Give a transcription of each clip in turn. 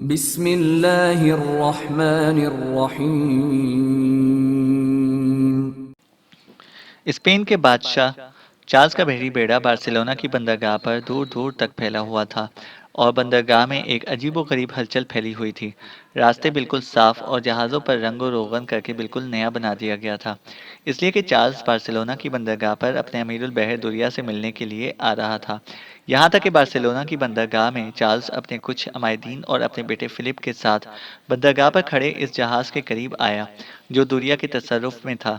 بسم اللہ الرحمن الرحیم۔ اسپین کے بادشاہ چارلس کا بحری بیڑا بارسلونا کی بندرگاہ پر دور دور تک پھیلا ہوا تھا اور بندرگاہ میں ایک عجیب و غریب ہلچل پھیلی ہوئی تھی۔ راستے بالکل صاف اور جہازوں پر رنگ و روغن کر کے بالکل نیا بنا دیا گیا تھا، اس لیے کہ چارلس بارسلونا کی بندرگاہ پر اپنے امیر البحر دوریا سے ملنے کے لیے آ رہا تھا۔ یہاں تک کہ بارسلونا کی بندرگاہ میں چارلس اپنے کچھ عمائدین اور اپنے بیٹے فلپ کے ساتھ بندرگاہ پر کھڑے اس جہاز کے قریب آیا جو دوریا کے تصرف میں تھا۔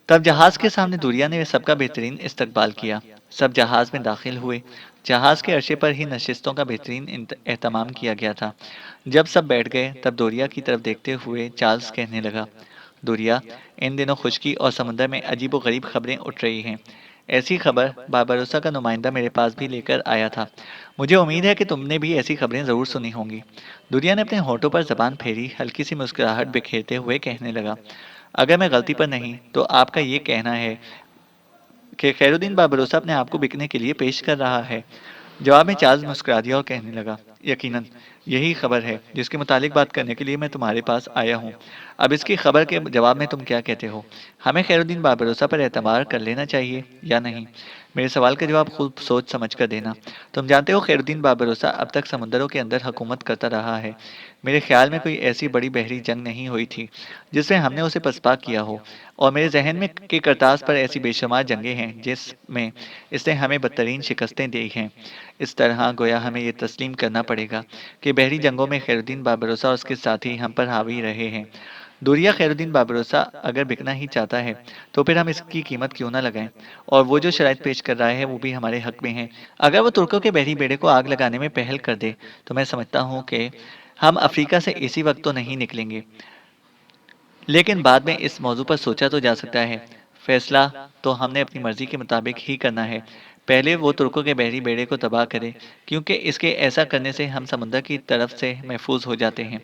تب جہاز کے سامنے دوریا نے سب کا بہترین استقبال کیا۔ سب جہاز میں داخل ہوئے۔ جہاز کے عرصے پر ہی نشستوں کا بہترین اہتمام کیا گیا تھا۔ جب سب بیٹھ گئے تب دوریا کی طرف دیکھتے ہوئے چارلس کہنے لگا، دوریا، ان دنوں خشکی اور سمندر میں عجیب و غریب خبریں اٹھ رہی ہیں۔ ایسی خبر باربروسا کا نمائندہ میرے پاس بھی لے کر آیا تھا۔ مجھے امید ہے کہ تم نے بھی ایسی خبریں ضرور سنی ہوں گی۔ دوریا نے اپنے ہونٹوں پر زبان پھیری، ہلکی سی مسکراہٹ بکھیرتے ہوئے کہنے لگا، اگر میں غلطی پر نہیں تو آپ کا یہ کہنا ہے کہ خیر الدین باربروسا اپنے آپ کو بکنے کے لیے پیش کر رہا ہے؟ جواب میں چارلز مسکرا دیا اور کہنے لگا، یقیناً یہی خبر ہے جس کے متعلق بات کرنے کے لیے میں تمہارے پاس آیا ہوں۔ اب اس کی خبر کے جواب میں تم کیا کہتے ہو؟ ہمیں خیر الدین باربروسا پر اعتبار کر لینا چاہیے یا نہیں؟ میرے سوال کا جواب خود سوچ سمجھ کر دینا۔ تم جانتے ہو خیر الدین باربروسا اب تک سمندروں کے اندر حکومت کرتا رہا ہے۔ میرے خیال میں کوئی ایسی بڑی بحری جنگ نہیں ہوئی تھی جس میں ہم نے اسے پسپا کیا ہو، اور میرے ذہن میں کے کرتاز پر ایسی بے شمار جنگیں ہیں جس میں اس نے ہمیں بدترین شکستیں دی ہیں۔ اس طرح گویا ہمیں یہ تسلیم کرنا پڑے گا کہ بحری جنگوں میں خیر الدین باربروسا اور اس کے ساتھی ہم پر حاوی رہے ہیں۔ دوریا خیر الدین باربروسا اگر بکنا ہی چاہتا ہے تو پھر ہم اس کی قیمت کیوں نہ لگائیں، اور وہ جو شرائط پیش کر رہا ہے وہ بھی ہمارے حق میں ہیں۔ اگر وہ ترکوں کے بحری بیڑے کو آگ لگانے میں پہل کر دے تو میں سمجھتا ہوں کہ ہم افریقہ سے اسی وقت تو نہیں نکلیں گے، لیکن بعد میں اس موضوع پر سوچا تو جا سکتا ہے۔ فیصلہ تو ہم نے اپنی مرضی کے مطابق ہی کرنا ہے۔ پہلے وہ ترکوں کے بحری بیڑے کو تباہ کرے، کیونکہ اس کے ایسا کرنے سے ہم سمندر کی طرف سے محفوظ ہو جاتے ہیں۔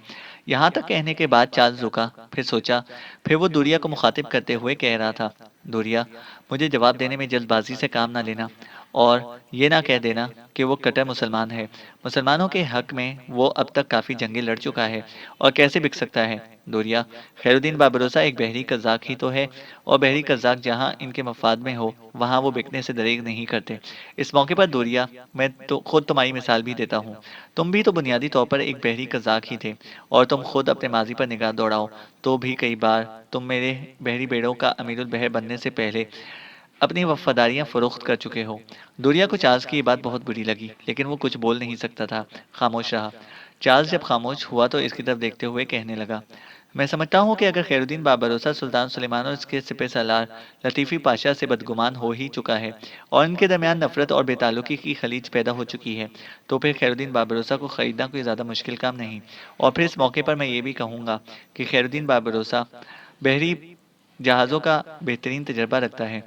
یہاں تک کہنے کے بعد چارلز رکا، پھر سوچا، پھر وہ دوریا کو مخاطب کرتے ہوئے کہہ رہا تھا، دوریا، مجھے جواب دینے میں جلد بازی سے کام نہ لینا، اور یہ نہ کہہ دینا کہ وہ کٹر مسلمان ہے۔ مسلمانوں کے حق میں وہ اب تک کافی جنگیں لڑ چکا ہے، اور کیسے بک سکتا ہے؟ دوریا، خیر الدین باربروسا ایک بحری قزاق ہی تو ہے، اور بحری قزاق جہاں ان کے مفاد میں ہو وہاں وہ بکنے سے دریغ نہیں کرتے۔ اس موقع پر دوریا، میں تو خود تمہاری مثال بھی دیتا ہوں۔ تم بھی تو بنیادی طور پر ایک بحری قزاق ہی تھے، اور تم خود اپنے ماضی پر نگاہ دوڑاؤ تو بھی کئی بار تم میرے بحری بیڑوں کا امیر البحر بننے سے پہلے اپنی وفاداریاں فروخت کر چکے ہو۔ دوریا کو چارلز کی یہ بات بہت بری لگی، لیکن وہ کچھ بول نہیں سکتا تھا، خاموش رہا۔ چارلز جب خاموش ہوا تو اس کی طرف دیکھتے ہوئے کہنے لگا، میں سمجھتا ہوں کہ اگر خیر الدین باربروسا سلطان سلیمان اور اس کے سپہ سالار لطیفی پاشا سے بدگمان ہو ہی چکا ہے، اور ان کے درمیان نفرت اور بے تعلقی کی خلیج پیدا ہو چکی ہے، تو پھر خیر الدین باربروسا کو خریدنا کوئی زیادہ مشکل کام نہیں۔ اور پھر اس موقع پر میں یہ بھی کہوں گا کہ خیر الدین باربروسا بحری جہازوں کا بہترین تجربہ رکھتا ہے۔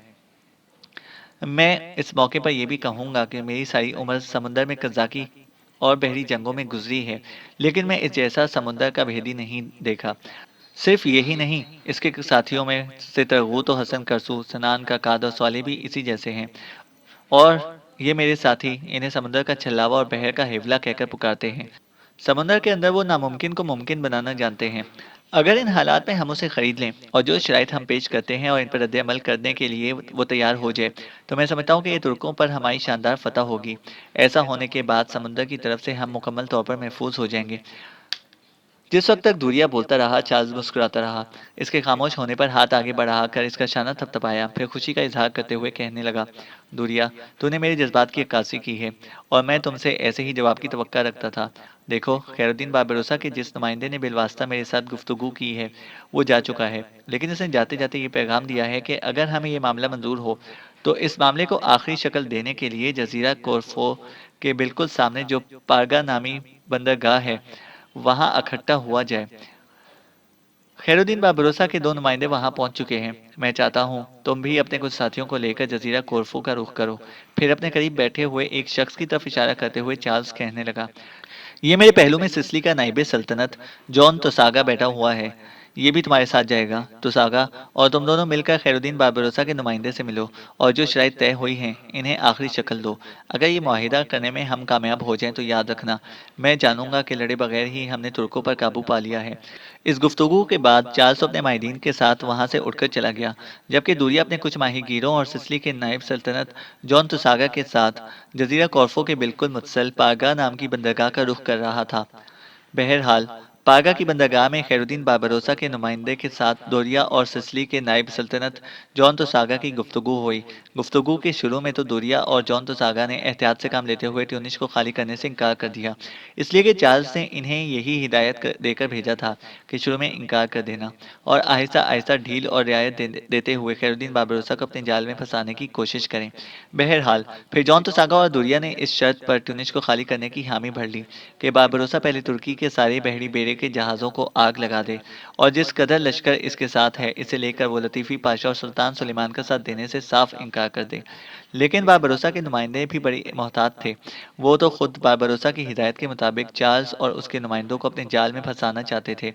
میں اس موقع پر یہ بھی کہوں گا کہ میری ساری عمر سمندر میں قزاقی اور بحری جنگوں میں گزری ہے، لیکن میں اس جیسا سمندر کا بھیدی نہیں دیکھا۔ صرف یہی نہیں، اس کے ساتھیوں میں سے ترغوت و حسن کرسو، سنان کا قاد اور صالح بھی اسی جیسے ہیں، اور یہ میرے ساتھی انہیں سمندر کا چھلاوا اور بحر کا ہیولا کہہ کر پکارتے ہیں۔ سمندر کے اندر وہ ناممکن کو ممکن بنانا جانتے ہیں۔ اگر ان حالات میں ہم اسے خرید لیں اور جو شرائط ہم پیش کرتے ہیں اور ان پر رد عمل کرنے کے لیے وہ تیار ہو جائے، تو میں سمجھتا ہوں کہ یہ ترکوں پر ہماری شاندار فتح ہوگی۔ ایسا ہونے کے بعد سمندر کی طرف سے ہم مکمل طور پر محفوظ ہو جائیں گے۔ جس وقت تک دوریا بولتا رہا، چارلز مسکراتا رہا۔ اس کے خاموش ہونے پر ہاتھ آگے بڑھا کر اس کا شانہ تھپتھپایا، پھر خوشی کا اظہار کرتے ہوئے کہنے لگا، دوریا، تو نے میرے جذبات کی عکاسی کی ہے، اور میں تم سے ایسے ہی جواب کی توقع رکھتا تھا۔ دیکھو، خیر الدین باربروسا کے جس نمائندے نے بالواسطہ میرے ساتھ گفتگو کی ہے وہ جا چکا ہے، لیکن اس نے جاتے جاتے یہ پیغام دیا ہے کہ اگر ہمیں یہ معاملہ منظور ہو تو اس معاملے کو آخری شکل دینے کے لیے جزیرہ کورفو کے بالکل سامنے جو پارگا نامی بندرگاہ ہے وہاں اکٹھا ہوا جائے۔ خیر الدین باربروسا کے 2 نمائندے وہاں پہنچ چکے ہیں۔ میں چاہتا ہوں تم بھی اپنے کچھ ساتھیوں کو لے کر جزیرہ کورفو کا رخ کرو۔ پھر اپنے قریب بیٹھے ہوئے ایک شخص کی طرف اشارہ کرتے ہوئے چارلز کہنے لگا، یہ میرے پہلو میں سسلی کا نائب سلطنت جان توساگا بیٹھا ہوا ہے۔ یہ بھی تمہارے ساتھ جائے گا تو ساگا، اور تم دونوں مل کر خیر الدین باربروسا کے نمائندے سے ملو اور جو شرائط طے ہوئی ہیں انہیں آخری شکل دو۔ اگر یہ معاہدہ کرنے میں ہم کامیاب ہو جائیں تو یاد رکھنا، میں جانوں گا کہ لڑے بغیر ہی ہم نے ترکوں پر قابو پا لیا ہے۔ اس گفتگو کے بعد چارلس اپنے معاہدین کے ساتھ وہاں سے اٹھ کر چلا گیا، جبکہ دوریا اپنے کچھ ماہی گیروں اور سسلی کے نائب سلطنت جان توساگا کے ساتھ جزیرہ کورفو کے بالکل متصل پارگا نام کی بندرگاہ کا رخ کر رہا تھا۔ بہرحال پاگا کی بندرگاہ میں خیر الدین باربروسا کے نمائندے کے ساتھ دوریا اور سسلی کے نائب سلطنت جان توساگا کی گفتگو ہوئی۔ گفتگو کے شروع میں تو دوریا اور جان توساگا نے احتیاط سے کام لیتے ہوئے ٹیونس کو خالی کرنے سے انکار کر دیا، اس لیے کہ چارلس نے انہیں یہی ہدایت دے کر بھیجا تھا کہ شروع میں انکار کر دینا اور آہستہ آہستہ ڈھیل اور رعایت دیتے ہوئے خیر الدین باربروسا کو اپنے جال میں پھنسانے کی کوشش کریں۔ بہرحال پھر جان توساگا اور دوریا نے اس شرط پر ٹیونس کو خالی کرنے کی حامی بھر لی کہ باربروسا پہلے ترکی کے سارے بحری بیڑے کے جہازوں کو آگ لگا دے اور جس قدر لشکر اس کے ساتھ ہے اسے لے کر وہ لطیفی پاشا اور سلطان سلیمان کا ساتھ دینے سے صاف انکار کر دے۔ لیکن باربروسا کے نمائندے بھی بڑی محتاط تھے، وہ تو خود باربروسا کی ہدایت کے مطابق چارلس اور اس کے نمائندوں کو اپنے جال میں پھنسانا چاہتے تھے،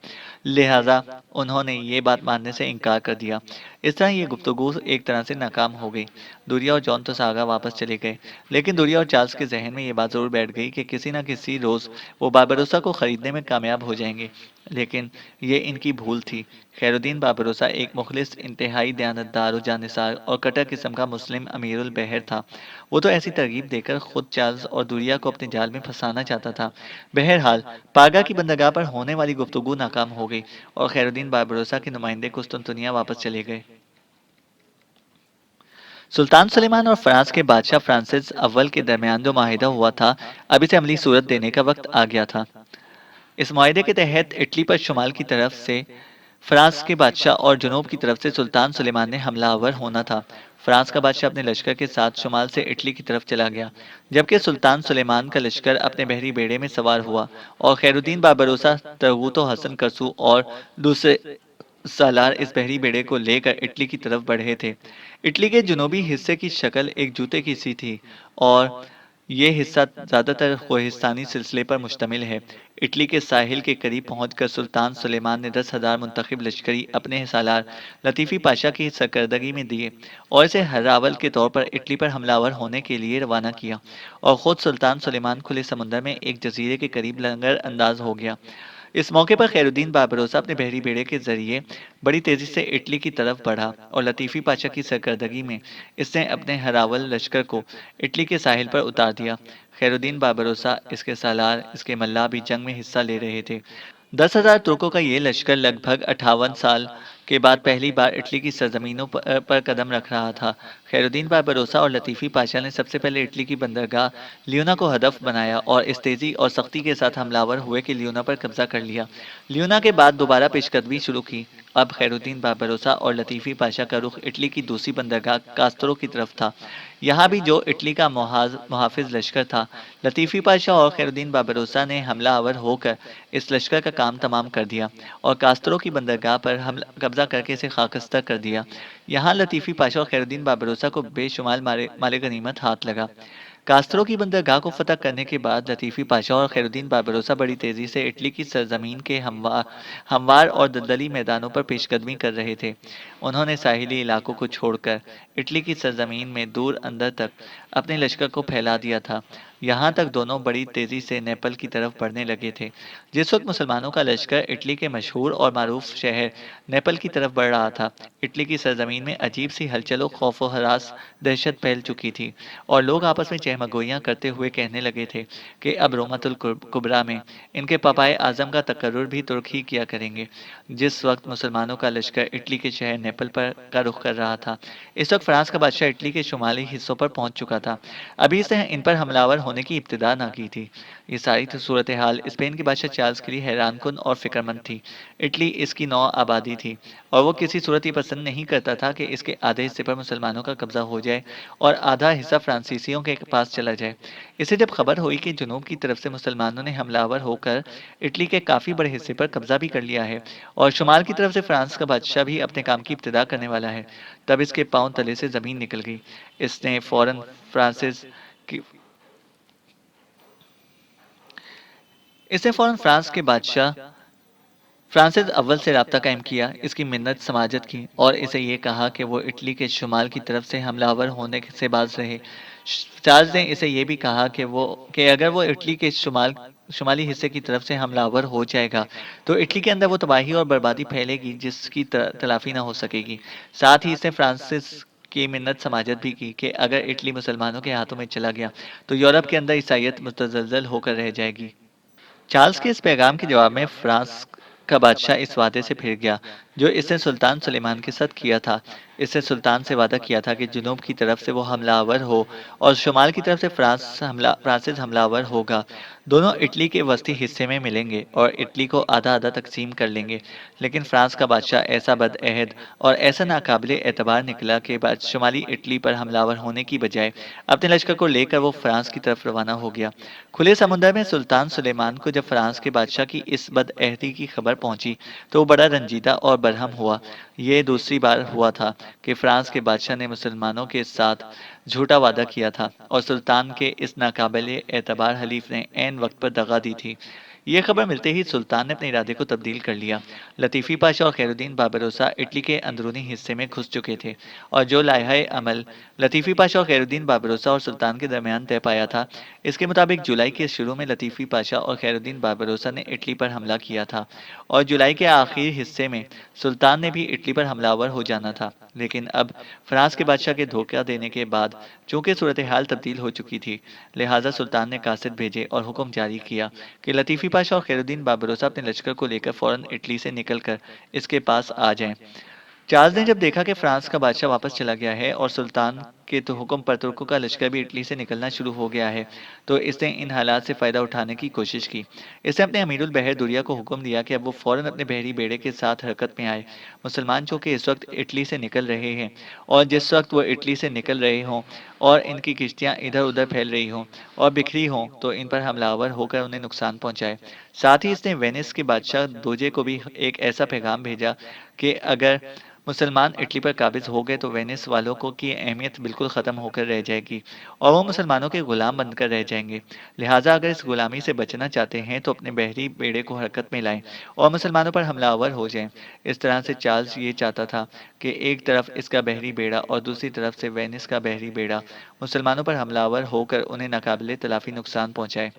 لہذا انہوں نے یہ بات ماننے سے انکار کر دیا۔ اس طرح یہ گفتگو ایک طرح سے ناکام ہو گئی۔ دوریا اور جان توساگا واپس چلے گئے، لیکن دوریا اور چارلس کے ذہن میں یہ بات ضرور بیٹھ گئی کہ کسی نہ کسی روز وہ باربروسا کو خریدنے میں کامیاب ہو جائیں گے، لیکن یہ ان کی بھول تھی۔ خیر الدین باربروسا ایک مخلص، انتہائی دیانتدار و جانثار اور کٹر قسم کا مسلم امیر البحر تھا، وہ تو ایسی ترغیب دے کر خود چارلس اور دوریا کو اپنے جال میں پھنسانا چاہتا تھا۔ بہرحال پاگا کی بندرگاہ پر ہونے والی گفتگو ناکام ہو گئی اور خیر الدین باربروسا کے نمائندے قسطنطنیہ واپس چلے گئے۔ سلطان سلیمان اور فرانس کے بادشاہ فرانسس اول کے درمیان جو معاہدہ ہوا تھا، اب اسے عملی صورت دینے کا وقت آ گیا تھا۔ اس معاہدے کے تحت اٹلی پر شمال کی طرف سے فرانس کے بادشاہ اور جنوب کی طرف سے سلطان سلیمان نے حملہ آور ہونا تھا۔ فرانس کا بادشاہ اپنے لشکر کے ساتھ شمال سے اٹلی کی طرف چلا گیا، جبکہ سلطان سلیمان کا لشکر اپنے بحری بیڑے میں سوار ہوا اور خیر الدین باربروسا، ترغوت و حسن کرسو اور دوسرے سالار اس بحری بیڑے کو لے کر اٹلی کی طرف بڑھے تھے۔ اٹلی کے جنوبی حصے کی شکل ایک جوتے کی سی تھی اور یہ حصہ زیادہ تر کوہستانی سلسلے پر مشتمل ہے۔ اٹلی کے ساحل کے قریب پہنچ کر سلطان سلیمان نے 10,000 منتخب لشکری اپنے سالار لطیفی پاشا کی سرکردگی میں دیے اور اسے ہراول کے طور پر اٹلی پر حملہ آور ہونے کے لیے روانہ کیا، اور خود سلطان سلیمان کھلے سمندر میں ایک جزیرے کے قریب لنگر انداز ہو گیا۔ اس موقع پر خیر الدین باربروسا اپنے بحری بیڑے کے ذریعے بڑی تیزی سے اٹلی کی طرف بڑھا اور لطیفی پاشا کی سرکردگی میں اس نے اپنے ہراول لشکر کو اٹلی کے ساحل پر اتار دیا۔ خیر الدین باربروسا، اس کے سالار، اس کے ملاح بھی جنگ میں حصہ لے رہے تھے۔ 10,000 ترکوں کا یہ لشکر لگ بھگ 58 سال کے بعد پہلی بار اٹلی کی سرزمینوں پر قدم رکھ رہا تھا۔ خیر الدین باربروسا اور لطیفی پاشا نے سب سے پہلے اٹلی کی بندرگاہ لیونا کو ہدف بنایا اور اس تیزی اور سختی کے ساتھ حملہ آور ہوئے کہ لیونا پر قبضہ کر لیا۔ لیونا کے بعد دوبارہ پیش قدمی شروع کی۔ اب خیر الدین باربروسا اور لطیفی پاشا کا رخ اٹلی کی دوسری بندرگاہ کاسترو کی طرف تھا۔ یہاں بھی جو اٹلی کا محافظ لشکر تھا، لطیفی پاشا اور خیر الدین باربروسا نے حملہ آور ہو کر اس لشکر کا کام تمام کر دیا اور کاسترو کی بندرگاہ پر قبضہ کر کے اسے خاکستر کر دیا۔ یہاں لطیفی پاشا اور خیر الدین باربروسا کو بے شمار مال غنیمت ہاتھ لگا۔ کاسترو کی بندرگاہ کو فتح کرنے کے بعد لطیفی پاشا اور خیر الدین باربروسا بڑی تیزی سے اٹلی کی سرزمین کے ہموار اور دلدلی میدانوں پر پیش قدمی کر رہے تھے۔ انہوں نے ساحلی علاقوں کو چھوڑ کر اٹلی کی سرزمین میں دور اندر تک اپنے لشکر کو پھیلا دیا تھا، یہاں تک دونوں بڑی تیزی سے نیپل کی طرف بڑھنے لگے تھے۔ جس وقت مسلمانوں کا لشکر اٹلی کے مشہور اور معروف شہر نیپل کی طرف بڑھ رہا تھا، اٹلی کی سرزمین میں عجیب سی ہلچل و خوف و ہراس دہشت پھیل چکی تھی اور لوگ آپس میں چہمگوئیاں کرتے ہوئے کہنے لگے تھے کہ اب رومت الکبریٰ میں ان کے پاپائے اعظم کا تقرر بھی ترک ہی کیا کریں گے۔ جس وقت مسلمانوں کا لشکر اٹلی کے شہر نیپل کا رخ کر رہا تھا، اس وقت فرانس کا بادشاہ اٹلی کے شمالی حصوں پر پہنچ چکا تھا۔ ابھی اس نے ان پر حملہ آور ہونے کی ابتدا نہ کی تھی۔ یہ ساری صورتحال اسپین کے بادشاہ چارلس کے لیے حیران کن اور فکر مند تھی۔ اٹلی اس کی نو آبادی تھی اور وہ کسی صورت یہ پسند نہیں کرتا تھا کہ اس کے آدھے حصے پر مسلمانوں کا قبضہ ہو جائے اور آدھا حصہ فرانسیسیوں کے پاس چلا جائے۔ اسے جب خبر ہوئی کہ جنوب کی طرف سے مسلمانوں نے حملہ آور ہو کر اٹلی کے کافی بڑے حصے پر قبضہ بھی کر لیا ہے اور شمال کی طرف سے فرانس کا بادشاہ بھی اپنے کام کی ابتدا کرنے والا ہے، تب اس کے پاؤں تلے سے زمین نکل گئی۔ اس نے فوراً فرانس کے بادشاہ فرانسس اول سے رابطہ قائم کیا، اس کی منت سماجت کی اور اسے یہ کہا کہ وہ اٹلی کے شمال کی طرف سے حملہ آور ہونے سے باز رہے۔ چارلز نے اسے یہ بھی کہا کہ اگر وہ اٹلی کے شمالی حصے کی طرف سے حملہ آور ہو جائے گا تو اٹلی کے اندر وہ تباہی اور بربادی پھیلے گی جس کی تلافی نہ ہو سکے گی۔ ساتھ ہی اس نے فرانسس کی منت سماجت بھی کی کہ اگر اٹلی مسلمانوں کے ہاتھوں میں چلا گیا تو یورپ کے اندر عیسائیت متزلزل ہو کر رہ جائے گی۔ چارلز کے اس پیغام کے جواب میں فرانس کا بادشاہ اس وعدے سے پھر گیا جو اس نے سلطان سلیمان کے ساتھ کیا تھا۔ اس نے سلطان سے وعدہ کیا تھا کہ جنوب کی طرف سے وہ حملہ آور ہو اور شمال کی طرف سے فرانسس حملہ آور ہوگا۔ دونوں اٹلی کے وسطی حصے میں ملیں گے اور اٹلی کو آدھا آدھا تقسیم کر لیں گے، لیکن فرانس کا بادشاہ ایسا بد عہد اور ایسا ناقابل اعتبار نکلا کہ بعد شمالی اٹلی پر حملہ آور ہونے کی بجائے اپنے لشکر کو لے کر وہ فرانس کی طرف روانہ ہو گیا۔ کھلے سمندر میں سلطان سلیمان کو جب فرانس کے بادشاہ کی اس بد عہدی کی خبر پہنچی تو وہ بڑا رنجیدہ اور برہم ہوا۔ یہ دوسری بار ہوا تھا کہ فرانس کے بادشاہ نے مسلمانوں کے ساتھ جھوٹا وعدہ کیا تھا اور سلطان کے اس ناقابل اعتبار حلیف نے عین وقت پر دغا دی تھی۔ یہ خبر ملتے ہی سلطان نے اپنے ارادے کو تبدیل کر لیا۔ لطیفی پاشا اور خیر الدین بابروسا اٹلی کے اندرونی حصے میں گھس چکے تھے اور جو لائحہ عمل لطیفی پاشا اور خیر الدین بابروسا اور سلطان کے درمیان طے پایا تھا، اس کے مطابق جولائی کے شروع میں لطیفی پاشا اور خیر الدین بابروسا نے اٹلی پر حملہ کیا تھا اور جولائی کے آخری حصے میں سلطان نے بھی اٹلی پر حملہ آور ہو جانا تھا۔ لیکن اب فرانس کے بادشاہ کے دھوکہ دینے کے بعد چونکہ صورتحال تبدیل ہو چکی تھی، لہٰذا سلطان نے قاصد بھیجے اور حکم جاری کیا کہ لطیفی پاشا اور خیر الدین بابروسا اپنے لشکر کو لے کر فوراً اٹلی سے نکل کر اس کے پاس آ جائیں۔ چارلز نے جب دیکھا کہ فرانس کا بادشاہ واپس چلا گیا ہے اور سلطان کے تو حکم پر ترکوں کا لشکر بھی اٹلی سے نکلنا شروع ہو گیا ہے، تو اس نے ان حالات سے فائدہ اٹھانے کی کوشش کی۔ اس نے اپنے امیر البحر دوریا کو حکم دیا کہ اب وہ فوراً اپنے بحری بیڑے کے ساتھ حرکت میں آئے۔ مسلمان چونکہ اس وقت اٹلی سے نکل رہے ہیں اور جس وقت وہ اٹلی سے نکل رہے ہوں اور ان کی کشتیاں ادھر ادھر پھیل رہی ہوں اور بکھری ہوں تو ان پر حملہ آور ہو کر انہیں نقصان پہنچائے۔ ساتھ ہی اس نے وینس کے بادشاہ دوجے کو بھی ایک ایسا پیغام بھیجا کہ اگر مسلمان اٹلی پر قابض ہو گئے تو وینس والوں کو کی اہمیت بالکل ختم ہو کر رہ جائے گی اور وہ مسلمانوں کے غلام بن کر رہ جائیں گے۔ لہٰذا اگر اس غلامی سے بچنا چاہتے ہیں تو اپنے بحری بیڑے کو حرکت میں لائیں اور مسلمانوں پر حملہ آور ہو جائیں۔ اس طرح سے چارلز یہ چاہتا تھا کہ ایک طرف اس کا بحری بیڑا اور دوسری طرف سے وینس کا بحری بیڑا مسلمانوں پر حملہ آور ہو کر انہیں ناقابل تلافی نقصان پہنچائے۔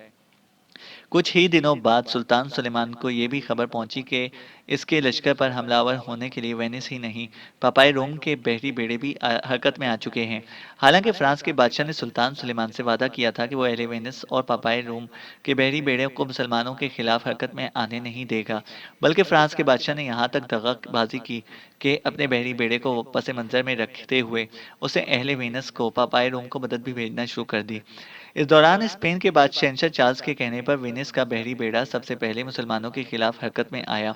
کچھ ہی دنوں بعد سلطان سلیمان کو یہ بھی خبر پہنچی کہ اس کے لشکر پر حملہ آور ہونے کے لیے وینس ہی نہیں، پاپائے روم کے بحری بیڑے بھی حرکت میں آ چکے ہیں۔ حالانکہ فرانس کے بادشاہ نے سلطان سلیمان سے وعدہ کیا تھا کہ وہ اہل وینس اور پاپائے روم کے بحری بیڑے کو مسلمانوں کے خلاف حرکت میں آنے نہیں دے گا، بلکہ فرانس کے بادشاہ نے یہاں تک دغا بازی کی کہ اپنے بحری بیڑے کو پس منظر میں رکھتے ہوئے اسے اہل وینس کو پاپائے روم کو مدد بھی بھیجنا شروع کر دی۔ اس دوران اسپین کے بعد شہنشاہ چارلز کے کہنے پر وینس کا بحری بیڑا سب سے پہلے مسلمانوں کے خلاف حرکت میں آیا۔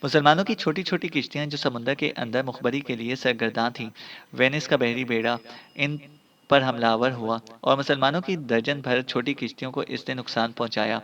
مسلمانوں کی چھوٹی چھوٹی کشتیاں جو سمندر کے اندر مخبری کے لیے سرگرداں تھیں، وینس کا بحری بیڑا ان پر حملہ آور ہوا اور مسلمانوں کی درجن بھر چھوٹی کشتیوں کو اس نے نقصان پہنچایا۔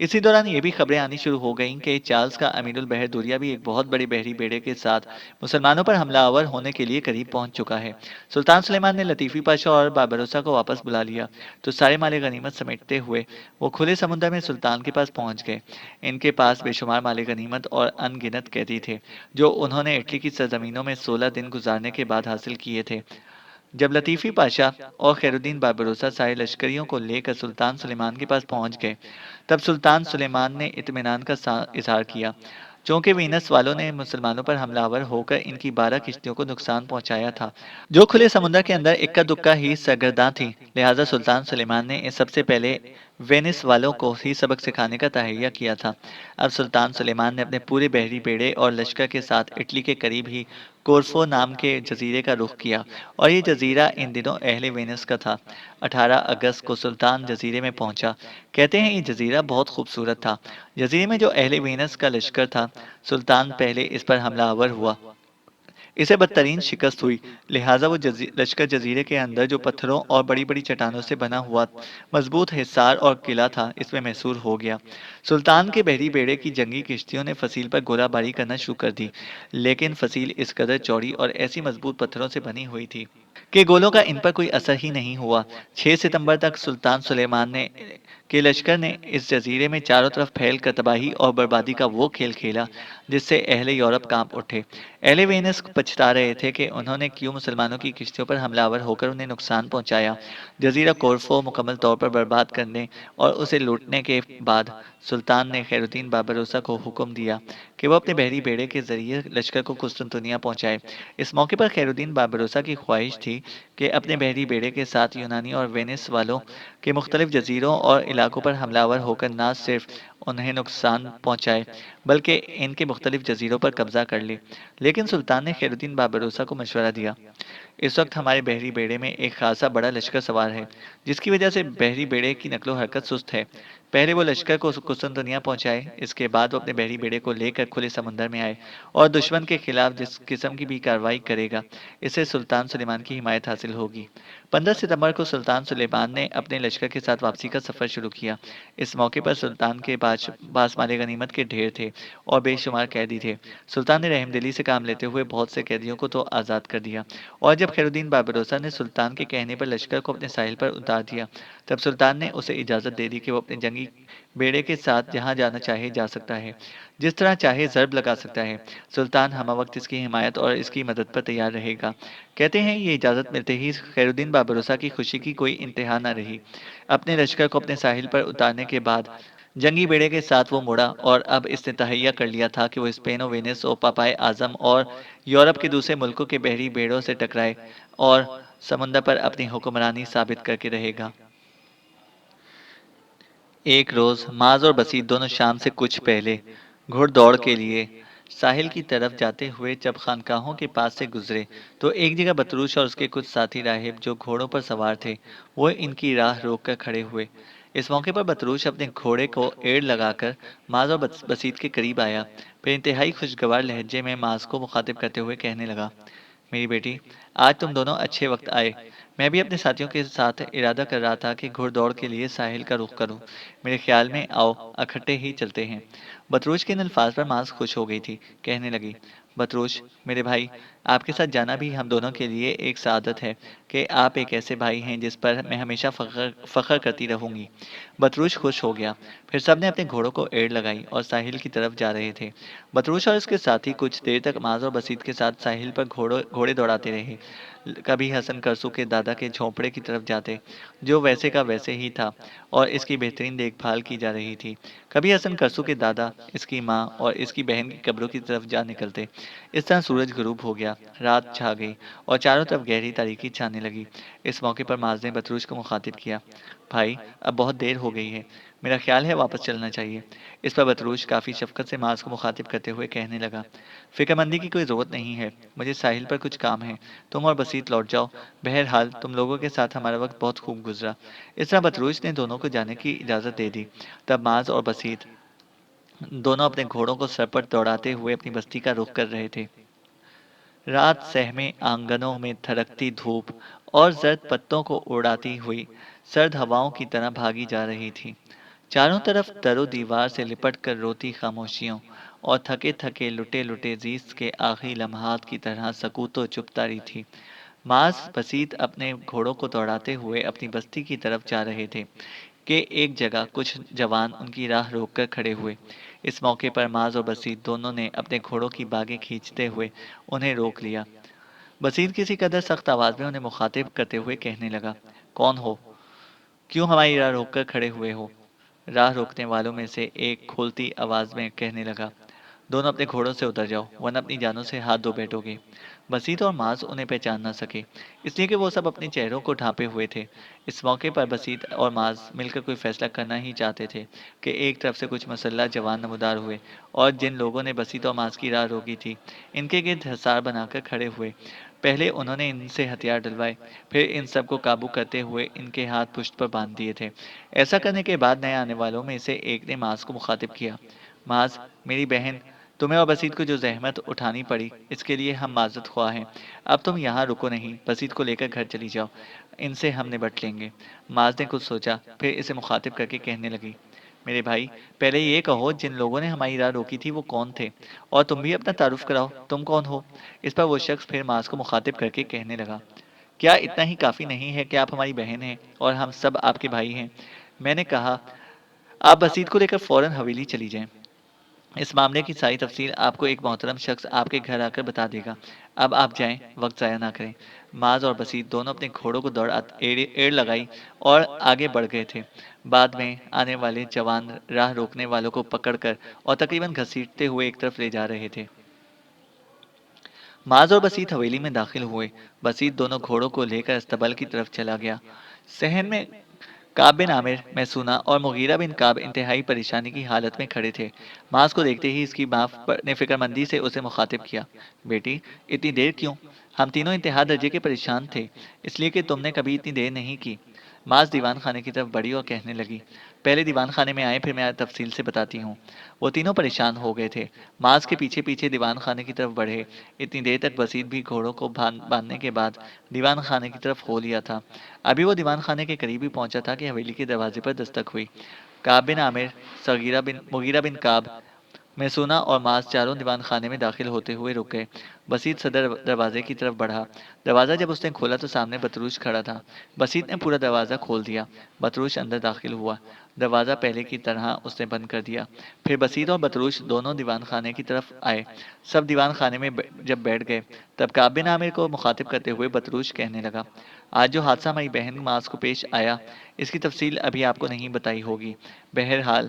اسی دوران یہ بھی خبریں آنی شروع ہو گئیں کہ چارلز کا امیر البحر دوریا بھی ایک بہت بڑے بحری بیڑے کے ساتھ مسلمانوں پر حملہ آور ہونے کے لیے قریب پہنچ چکا ہے۔ سلطان سلیمان نے لطیفی پاشا اور بابروسا کو واپس بلا لیا تو سارے مال غنیمت سمیٹتے ہوئے وہ کھلے سمندر میں سلطان کے پاس پہنچ گئے۔ ان کے پاس بے شمار مال غنیمت اور ان گنت قیدی تھے جو انہوں نے اٹلی کی سرزمینوں میں 16 دن گزارنے کے بعد حاصل کیے تھے۔ جب لطیفی پاشا اور خیر الدین بابروسا سارے لشکریوں کو لے کر سلطان سلیمان کے پاس پہنچ گئے، تب سلطان سلیمان نے اطمینان کا اظہار کیا۔ چونکہ وینس والوں نے مسلمانوں پر حملہ آور ہو کر ان کی 12 کشتیوں کو نقصان پہنچایا تھا جو کھلے سمندر کے اندر اکا دکا ہی سرگرداں تھی، لہٰذا سلطان سلیمان نے سب سے پہلے وینس والوں کو ہی سبق سکھانے کا تہیہ کیا تھا۔ اب سلطان سلیمان نے اپنے پورے بحری بیڑے اور لشکر کے ساتھ اٹلی کے قریب ہی کورفو نام کے جزیرے کا رخ کیا اور یہ جزیرہ ان دنوں اہل وینس کا تھا۔ 18 اگست کو سلطان جزیرے میں پہنچا۔ کہتے ہیں یہ جزیرہ بہت خوبصورت تھا۔ جزیرے میں جو اہل وینس کا لشکر تھا، سلطان پہلے اس پر حملہ آور ہوا، اسے بدترین شکست ہوئی، لہٰذا وہ لشکر جزیرے کے اندر جو پتھروں اور بڑی بڑی چٹانوں سے بنا ہوا مضبوط حصار اور قلعہ تھا اس میں محصور ہو گیا۔ سلطان کے بحری بیڑے کی جنگی کشتیوں نے فصیل پر گولہ باری کرنا شروع کر دی، لیکن فصیل اس قدر چوڑی اور ایسی مضبوط پتھروں سے بنی ہوئی تھی کہ گولوں کا ان پر کوئی اثر ہی نہیں ہوا۔ 6 ستمبر تک سلطان سلیمان کہ لشکر نے اس جزیرے میں چاروں طرف پھیل کر تباہی اور بربادی کا وہ کھیل کھیلا جس سے اہل یورپ کانپ اٹھے۔ اہل وینس پچھتا رہے تھے کہ انہوں نے کیوں مسلمانوں کی کشتیوں پر حملہ آور ہو کر انہیں نقصان پہنچایا۔ جزیرہ کورفو مکمل طور پر برباد کرنے اور اسے لوٹنے کے بعد سلطان نے خیر الدین باربروسا کو حکم دیا کہ وہ اپنے بحری بیڑے کے ذریعے لشکر کو قسطنطنیہ پہنچائے۔ اس موقع پر خیر الدین باربروسا کی خواہش تھی کہ اپنے بحری بیڑے کے ساتھ یونانی اور وینس والوں کے مختلف جزیروں اور علاقوں پر حملہ آور ہو کر نہ صرف انہیں نقصان پہنچائے بلکہ ان کے مختلف جزیروں پر قبضہ کر لے، لیکن سلطان نے خیر الدین باربروسا کو مشورہ دیا: اس وقت ہمارے بحری بیڑے میں ایک خاصا بڑا لشکر سوار ہے، جس کی وجہ سے بحری بیڑے کی نقل و حرکت سست ہے۔ پہلے وہ لشکر کو قسطنطنیہ پہنچائے، اس کے بعد وہ اپنے بحری بیڑے کو لے کر کھلے سمندر میں آئے اور دشمن کے خلاف جس قسم کی بھی کارروائی کرے گا، اس سے سلطان سلیمان کی حمایت حاصل ہوگی۔ 15 ستمبر کو سلطان سلیمان نے اپنے لشکر کے ساتھ واپسی کا سفر شروع کیا۔ اس موقع پر سلطان کے پاس مال غنیمت کے ڈھیر تھے اور بے شمار قیدی تھے۔ سلطان نے رحم دلی سے کام لیتے ہوئے بہت سے قیدیوں کو تو آزاد کر دیا، اور جب خیر الدین باربروسا نے سلطان کے کہنے پر لشکر کو اپنے ساحل پر اتار دیا، تب سلطان نے اسے اجازت دے دی کہ وہ اپنے جنگی بیڑے کے ساتھ جہاں جانا چاہے جا سکتا ہے، جس طرح چاہے ضرب لگا سکتا ہے۔ سلطان ہمہ وقت اس کی حمایت اور اس کی مدد پر تیار رہے گا۔ کہتے ہیں یہ اجازت ملتے ہی خیر الدین باربروسا کی خوشی کی کوئی انتہا نہ رہی۔ اپنے لشکر کو اپنے ساحل پر اتارنے کے بعد جنگی بیڑے کے ساتھ وہ مڑا، اور اب اس نے تہیہ کر لیا تھا کہ وہ اسپین و وینس و پاپائے اعظم اور یورپ کے دوسرے ملکوں کے بحری بیڑوں سے ٹکرائے اور سمندر پر اپنی حکمرانی ثابت کر کے رہے گا۔ ایک روز معاذ اور بسیط دونوں شام سے کچھ پہلے گھڑ دوڑ کے لیے ساحل کی طرف جاتے ہوئے جب خانقاہوں کے پاس سے گزرے تو ایک جگہ بطروش اور اس کے کچھ ساتھی راہب جو گھوڑوں پر سوار تھے وہ ان کی راہ روک کر کھڑے ہوئے۔ اس موقع پر بطروش اپنے گھوڑے کو ایڑ لگا کر معاذ اور بسیط کے قریب آیا، پھر انتہائی خوشگوار لہجے میں معاذ کو مخاطب کرتے ہوئے کہنے لگا: میری بیٹی، آج تم دونوں اچھے وقت آئے۔ میں بھی اپنے ساتھیوں کے ساتھ ارادہ کر رہا تھا کہ گھڑ دوڑ کے لیے ساحل کا رخ کروں۔ میرے خیال میں آؤ اکٹھے ہی چلتے ہیں۔ بطروش کے ان الفاظ پر معاذ خوش ہو گئی تھی، کہنے لگی: بطروش میرے بھائی، آپ کے ساتھ جانا بھی ہم دونوں کے لیے ایک سعادت ہے کہ آپ ایک ایسے بھائی ہیں جس پر میں ہمیشہ فخر کرتی رہوں گی۔ بطروش خوش ہو گیا۔ پھر سب نے اپنے گھوڑوں کو ایڑ لگائی اور ساحل کی طرف جا رہے تھے۔ بطروش اور اس کے ساتھی کچھ دیر تک معاذ اور بسیط کے ساتھ ساحل پر گھوڑے دوڑاتے رہے۔ کبھی حسن کرسو کے دادا کے جھونپڑے کی طرف جاتے، جو ویسے کا ویسے ہی تھا اور اس کی بہترین دیکھ بھال کی جا رہی تھی۔ کبھی حسن کرسو کے دادا، اس کی ماں اور اس کی بہن کی قبروں کی طرف جا نکلتے۔ اس طرح سورج غروب ہو گیا، رات چھا گئی اور چاروں طرف گہری تاریکی چھانے لگی۔ اس موقع پر معاذ نے بطروش کو مخاطب کیا: بھائی، اب بہت دیر ہو گئی ہے، میرا خیال ہے واپس چلنا چاہیے۔ اس پر بطروش کافی شفقت سے معاذ کو مخاطب کرتے ہوئے کہنے لگا: فکر مندی کی کوئی ضرورت نہیں ہے، مجھے ساحل پر کچھ کام ہے، تم اور بسیط لوٹ جاؤ، بہرحال تم لوگوں کے ساتھ ہمارا وقت بہت خوب گزرا۔ اس طرح بطروش نے دونوں کو جانے کی اجازت دے دی۔ تب معاذ اور بسیط دونوں اپنے گھوڑوں کو سر پر دوڑاتے ہوئے اپنی بستی کا رخ کر رہے تھے۔ رات سہمے آنگنوں میں تھڑکتی دھوپ اور زرد پتوں کو اڑاتی ہوئی سرد ہواؤں کی طرح بھاگی جا رہی تھی۔ چاروں طرف در و دیوار سے لپٹ کر روتی خاموشیوں اور تھکے تھکے لٹے لٹے زیست کے آخری لمحات کی طرح سکوت و چپ تاری تھی۔ معاذ بسیط اپنے گھوڑوں کو دوڑاتے ہوئے اپنی بستی کی طرف جا رہے تھے کہ ایک جگہ کچھ جوان ان کی راہ روک کر کھڑے ہوئے۔ اس موقع پر معاذ اور بسیط دونوں نے اپنے گھوڑوں کی باگیں کھینچتے ہوئے انہیں روک لیا۔ بسیط کسی قدر سخت آواز میں انہیں مخاطب کرتے ہوئے کہنے لگا: کون ہو؟ کیوں ہماری راہ روک کر کھڑے ہوئے ہو؟ راہ روکنے والوں میں سے ایک کھولتی آواز میں کہنے لگا: دونوں اپنے گھوڑوں سے اتر جاؤ، ورنہ اپنی جانوں سے ہاتھ دھو بیٹھو گے۔ بسیط اور معاذ انہیں پہچان نہ سکے، اس لیے کہ وہ سب اپنے چہروں کو ڈھانپے ہوئے تھے۔ اس موقع پر بسیط اور معاذ مل کر کوئی فیصلہ کرنا ہی چاہتے تھے کہ ایک طرف سے کچھ مسلح جوان نمودار ہوئے اور جن لوگوں نے بسیط اور معاذ کی راہ روکی تھی ان کے گرد حصار بنا کر کھڑے ہوئے۔ پہلے انہوں نے ان سے ہتھیار ڈلوائے، پھر ان سب کو قابو کرتے ہوئے ان کے ہاتھ پشت پر باندھ دیے تھے۔ ایسا کرنے کے بعد نئے آنے والوں میں سے ایک نے معاذ کو مخاطب کیا: معاذ میری بہن، تمہیں اور بسیط کو جو زحمت اٹھانی پڑی اس کے لیے ہم معذرت خواہ ہیں۔ اب تم یہاں رکو نہیں، بسیط کو لے کر گھر چلی جاؤ، ان سے ہم نبٹ لیں گے۔ معاذ نے کچھ سوچا، پھر اسے مخاطب کر کے کہنے لگی: میرے بھائی، پہلے یہ کہو جن لوگوں نے ہماری راہ روکی تھی وہ کون تھے، اور تم بھی اپنا تعارف کراؤ، تم کون ہو؟ اس پر وہ شخص پھر معاذ کو مخاطب کر کے کہنے لگا: کیا اتنا ہی کافی نہیں ہے کہ آپ ہماری بہن ہیں اور ہم سب آپ کے بھائی ہیں؟ میں نے کہا آپ بسیط کو لے کر فوراً حویلی چلی جائیں۔ اس معاملے کی ساری تفصیل آپ کو ایک محترم شخص آپ کے گھر آ کر بتا دے گا۔ اب آپ جائیں، وقت ضائع نہ کریں۔ معاذ اور بسیط دونوں اپنے گھوڑوں کو ایڑ لگائی اور آگے بڑھ گئے تھے۔ بعد میں آنے والے جوان راہ روکنے والوں کو پکڑ کر اور تقریباً گھسیٹتے ہوئے ایک طرف لے جا رہے تھے۔ معاذ اور بسیط حویلی میں داخل ہوئے۔ بسیط دونوں گھوڑوں کو لے کر استقبال کی طرف چلا گیا۔ صحن میں کعب بن عامر، میسونہ اور مغیرہ بن کعب انتہائی پریشانی کی حالت میں کھڑے تھے۔ معاذ کو دیکھتے ہی اس کی ماں نے فکر مندی سے اسے مخاطب کیا۔ بیٹی، اتنی دیر کیوں؟ ہم تینوں انتہا درجے کے پریشان تھے، اس لیے کہ تم نے کبھی اتنی دیر نہیں کی۔ معاذ دیوان خانے کی طرف بڑھی اور کہنے لگی، پہلے دیوان خانے میں آئے، پھر میں تفصیل سے بتاتی ہوں۔ وہ تینوں پریشان ہو گئے تھے۔ معاذ کے پیچھے پیچھے دیوان خانے کی طرف بڑھے۔ اتنی دیر تک بسیط بھی گھوڑوں کو باندھنے کے بعد دیوان خانے کی طرف ہو لیا تھا۔ ابھی وہ دیوان خانے کے قریب ہی پہنچا تھا کہ حویلی کے دروازے پر دستک ہوئی۔ کعب بن عامر، مغیرہ بن کعب، میسونہ اور معاذ چاروں دیوان خانے میں داخل ہوتے ہوئے رک گئے۔ بسیط صدر دروازے کی طرف بڑھا۔ دروازہ جب اس نے کھولا تو سامنے بطروش کھڑا تھا۔ بسیط نے پورا دروازہ کھول دیا۔ بطروش اندر داخل ہوا۔ دروازہ پہلے کی طرح اس نے بند کر دیا۔ پھر بسیط اور بطروش دونوں دیوان خانے کی طرف آئے۔ سب دیوان خانے میں جب بیٹھ گئے تب کعب بن عامر کو مخاطب کرتے ہوئے بطروش کہنے لگا، آج جو حادثہ ہماری بہن معاذ کو پیش آیا، اس کی تفصیل ابھی آپ کو نہیں بتائی ہوگی۔ بہرحال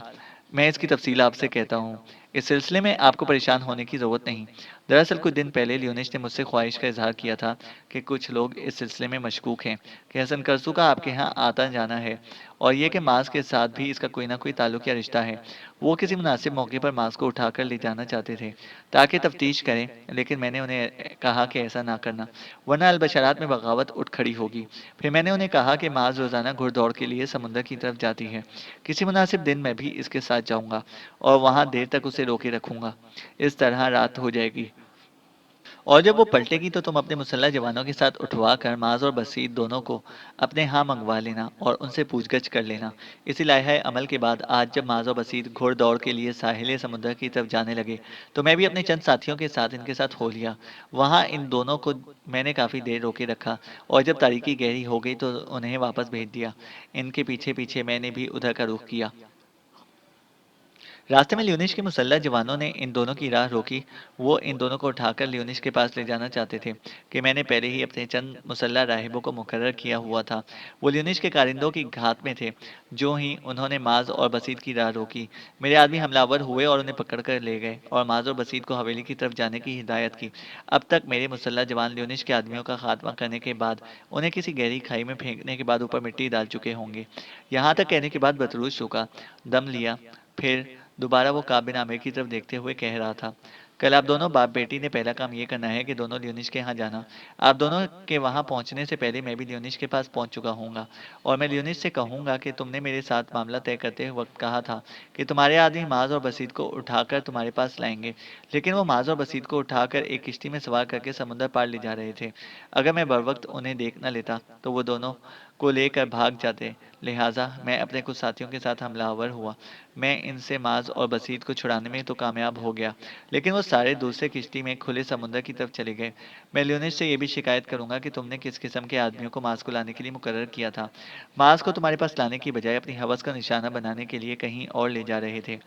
میں اس کی تفصیل آپ سے کہتا ہوں۔ اس سلسلے میں آپ کو پریشان ہونے کی ضرورت نہیں۔ دراصل کچھ دن پہلے لیونش نے مجھ سے خواہش کا اظہار کیا تھا کہ کچھ لوگ اس سلسلے میں مشکوک ہیں کہ حسن کرسو کا آپ کے ہاں آتا جانا ہے، اور یہ کہ معاذ کے ساتھ بھی اس کا کوئی نہ کوئی تعلق یا رشتہ ہے۔ وہ کسی مناسب موقع پر معاذ کو اٹھا کر لے جانا چاہتے تھے تاکہ تفتیش کریں، لیکن میں نے انہیں کہا کہ ایسا نہ کرنا، ورنہ البشرات میں بغاوت اٹھ کھڑی ہوگی۔ پھر میں نے انہیں کہا کہ معاذ روزانہ گھڑ دوڑ کے لیے سمندر کی طرف جاتی ہے، کسی مناسب دن میں بھی اس کے ساتھ جاؤں گا اور وہاں دیر تک اسے روکے رکھوں گا۔ اس طرح رات ہو جائے گی، اور جب وہ پلٹے گی تو تم اپنے مسلح جوانوں کے ساتھ اٹھوا کر معاذ اور بسیط دونوں کو اپنے ہاں منگوا لینا اور ان سے پوچھ گچھ کر لینا۔ اسی لائحہ عمل کے بعد آج جب معاذ اور بسیط گھوڑ دوڑ کے لیے ساحل سمندر کی طرف جانے لگے تو میں بھی اپنے چند ساتھیوں کے ساتھ ان کے ساتھ ہو لیا۔ وہاں ان دونوں کو میں نے کافی دیر روکے رکھا اور جب تاریکی گہری ہو گئی تو انہیں واپس بھیج دیا۔ ان کے پیچھے پیچھے میں نے بھی ادھر کا رخ کیا۔ راستے میں لیونش کے مسلح جوانوں نے ان دونوں کی راہ روکی۔ وہ ان دونوں کو اٹھا کر لیونش کے پاس لے جانا چاہتے تھے کہ میں نے پہلے ہی اپنے چند مسلح راہبوں کو مقرر کیا ہوا تھا۔ وہ لیونش کے کارندوں کی گھات میں تھے۔ جو ہی انہوں نے معاذ اور بسیط کی راہ روکی، میرے آدمی حملہ آور ہوئے اور انہیں پکڑ کر لے گئے اور معاذ اور بسیط کو حویلی کی طرف جانے کی ہدایت کی۔ اب تک میرے مسلح جوان لیونش کے آدمیوں کا خاتمہ کرنے کے بعد انہیں کسی گہری کھائی میں پھینکنے کے بعد اوپر مٹی ڈال چکے ہوں گے۔ یہاں تک کہنے کے بعد بطروس چکا، دم لیا، پھر دوبارہ وہ کعب بن عامر کی طرف دیکھتے ہوئے کہہ رہا تھا، کل آپ دونوں باپ بیٹی نے پہلا کام یہ کرنا ہے کہ دونوں لیونش کے ہاں جانا۔ آپ دونوں کے وہاں پہنچنے سے پہلے میں بھی لیونش کے پاس پہنچ چکا ہوں گا، اور میں لیونش سے کہوں گا کہ تم نے میرے ساتھ معاملہ طے کرتے وقت کہا تھا کہ تمہارے آدمی معاذ اور بسیط کو اٹھا کر تمہارے پاس لائیں گے، لیکن وہ معاذ اور بسیط کو اٹھا کر ایک کشتی میں سوار کر کے سمندر پار لے جا رہے تھے۔ اگر میں بروقت انہیں دیکھ نہ لیتا تو وہ دونوں کو لے کر بھاگ جاتے، لہٰذا میں اپنے کچھ ساتھیوں کے ساتھ حملہ آور ہوا۔ میں ان سے معاذ اور بسیط کو چھڑانے میں تو کامیاب ہو گیا، لیکن وہ سارے دوسرے کشتی میں کھلے سمندر کی طرف چلے گئے۔ میں لیونش سے یہ بھی شکایت کروں گا کہ تم نے کس قسم کے آدمیوں کو معاذ کو لانے کے لیے مقرر کیا تھا۔ معاذ کو تمہارے پاس لانے کی بجائے اپنی ہوس کا نشانہ بنانے کے لیے کہیں اور لے جا رہے تھے۔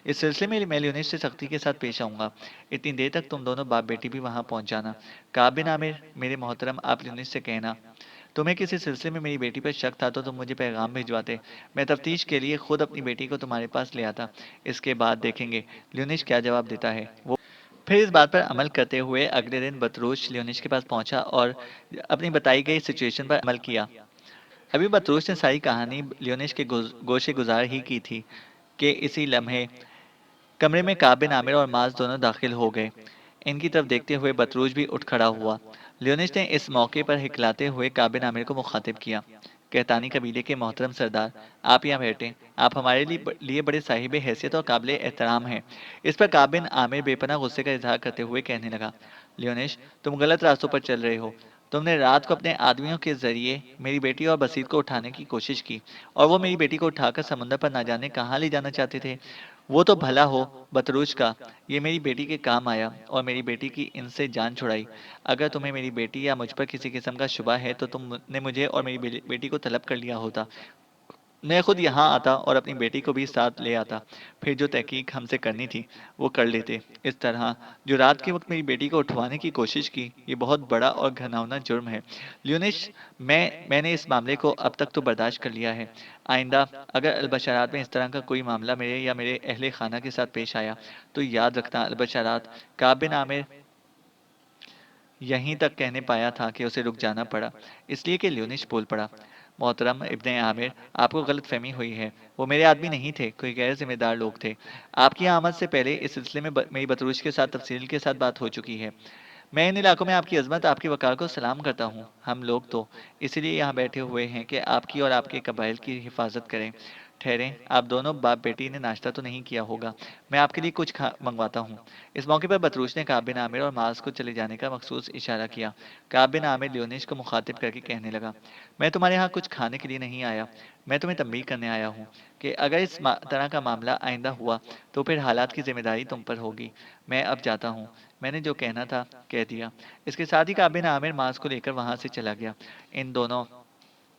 اس سلسلے میں لیونش سے سختی کے ساتھ پیش آؤں گا۔ اتنی دیر تک تم دونوں باپ بیٹی بھی وہاں پہنچ جانا۔ کعب بن عامر، میرے محترم، آپ لیونش سے کہنا، تمہیں کسی سلسلے میں میری بیٹی پر شک تھا تو تم مجھے پیغام بھجواتے، میں تفتیش کے لیے خود اپنی بیٹی کو تمہارے پاس لے آتا۔ اس کے بعد دیکھیں گے لیونش کیا جواب دیتا ہے۔ وہ پھر اس بات پر عمل کرتے ہوئے اگلے دن بطروش لیونش کے پاس پہنچا اور اپنی بتائی گئی سچویشن پر عمل کیا۔ ابھی بطروش نے ساری کہانی لیونش کے گوشے گزار ہی کی تھی کہ اسی لمحے کمرے میں کعب بن عامر اور معاذ دونوں داخل ہو گئے۔ ان کی طرف دیکھتے ہوئے بطروش بھی اٹھ کھڑا ہوا۔ لیونش نے اس موقع پر ہکلاتے ہوئے کعب بن عامر کو مخاطب کیا، کہتانی قبیلے کے محترم سردار، آپ یہاں بیٹھیں، آپ ہمارے لیے بڑے صاحب حیثیت اور قابل احترام ہیں۔ اس پر کعب بن عامر بے پناہ غصے کا اظہار کرتے ہوئے کہنے لگا، لیونش، تم غلط راستوں پر چل رہے ہو۔ تم نے رات کو اپنے آدمیوں کے ذریعے میری بیٹی اور بسیط کو اٹھانے کی کوشش کی، اور وہ میری بیٹی کو اٹھا کر سمندر پر نہ جانے کہاں لے جانا چاہتے تھے۔ وہ تو بھلا ہو بطروش کا، یہ میری بیٹی کے کام آیا اور میری بیٹی کی ان سے جان چھڑائی۔ اگر تمہیں میری بیٹی یا مجھ پر کسی قسم کا شبہ ہے تو تم نے مجھے اور میری بیٹی کو طلب کر لیا ہوتا۔ میں خود یہاں آتا اور اپنی بیٹی کو بھی ساتھ لے آتا، پھر جو تحقیق ہم سے کرنی تھی وہ کر لیتے۔ اس طرح جو رات کے وقت میری بیٹی کو اٹھوانے کی کوشش کی، یہ بہت بڑا اور گھناؤنا جرم ہے لیونش۔ میں نے اس معاملے کو اب تک تو برداشت کر لیا ہے۔ آئندہ اگر البشرات میں اس طرح کا کوئی معاملہ میرے یا میرے اہل خانہ کے ساتھ پیش آیا تو یاد رکھنا البشرات کعب بن عامر یہیں تک کہنے پایا تھا کہ اسے رک جانا پڑا، اس لیے کہ لیونش بول پڑا، محترم ابن عامر، آپ کو غلط فہمی ہوئی ہے، وہ میرے آدمی نہیں تھے، کوئی غیر ذمہ دار لوگ تھے۔ آپ کی آمد سے پہلے اس سلسلے میں میری بطروش کے ساتھ تفصیل کے ساتھ بات ہو چکی ہے۔ میں ان علاقوں میں آپ کی عظمت، آپ کے وقار کو سلام کرتا ہوں۔ ہم لوگ تو اسی لیے یہاں بیٹھے ہوئے ہیں کہ آپ کی اور آپ کے قبائل کی حفاظت کریں۔ ٹھہریں، آپ دونوں باپ بیٹی نے ناشتہ تو نہیں کیا ہوگا، میں آپ کے لیے کچھ منگواتا ہوں۔ اس موقع پر بطروش نے کعب بن عامر اور معاذ کو چلے جانے کا مخصوص اشارہ کیا۔ کعب بن عامر لیونش کو مخاطب کر کے کہنے لگا، میں تمہارے ہاں کچھ کھانے کے لیے نہیں آیا، میں تمہیں تنبیہ کرنے آیا ہوں کہ اگر اس طرح کا معاملہ آئندہ ہوا تو پھر حالات کی ذمہ داری تم پر ہوگی۔ میں اب جاتا ہوں، میں نے جو کہنا تھا کہہ دیا۔ اس کے ساتھ ہی کعب بن عامر معاذ کو لے کر وہاں سے چلا گیا۔ ان دونوں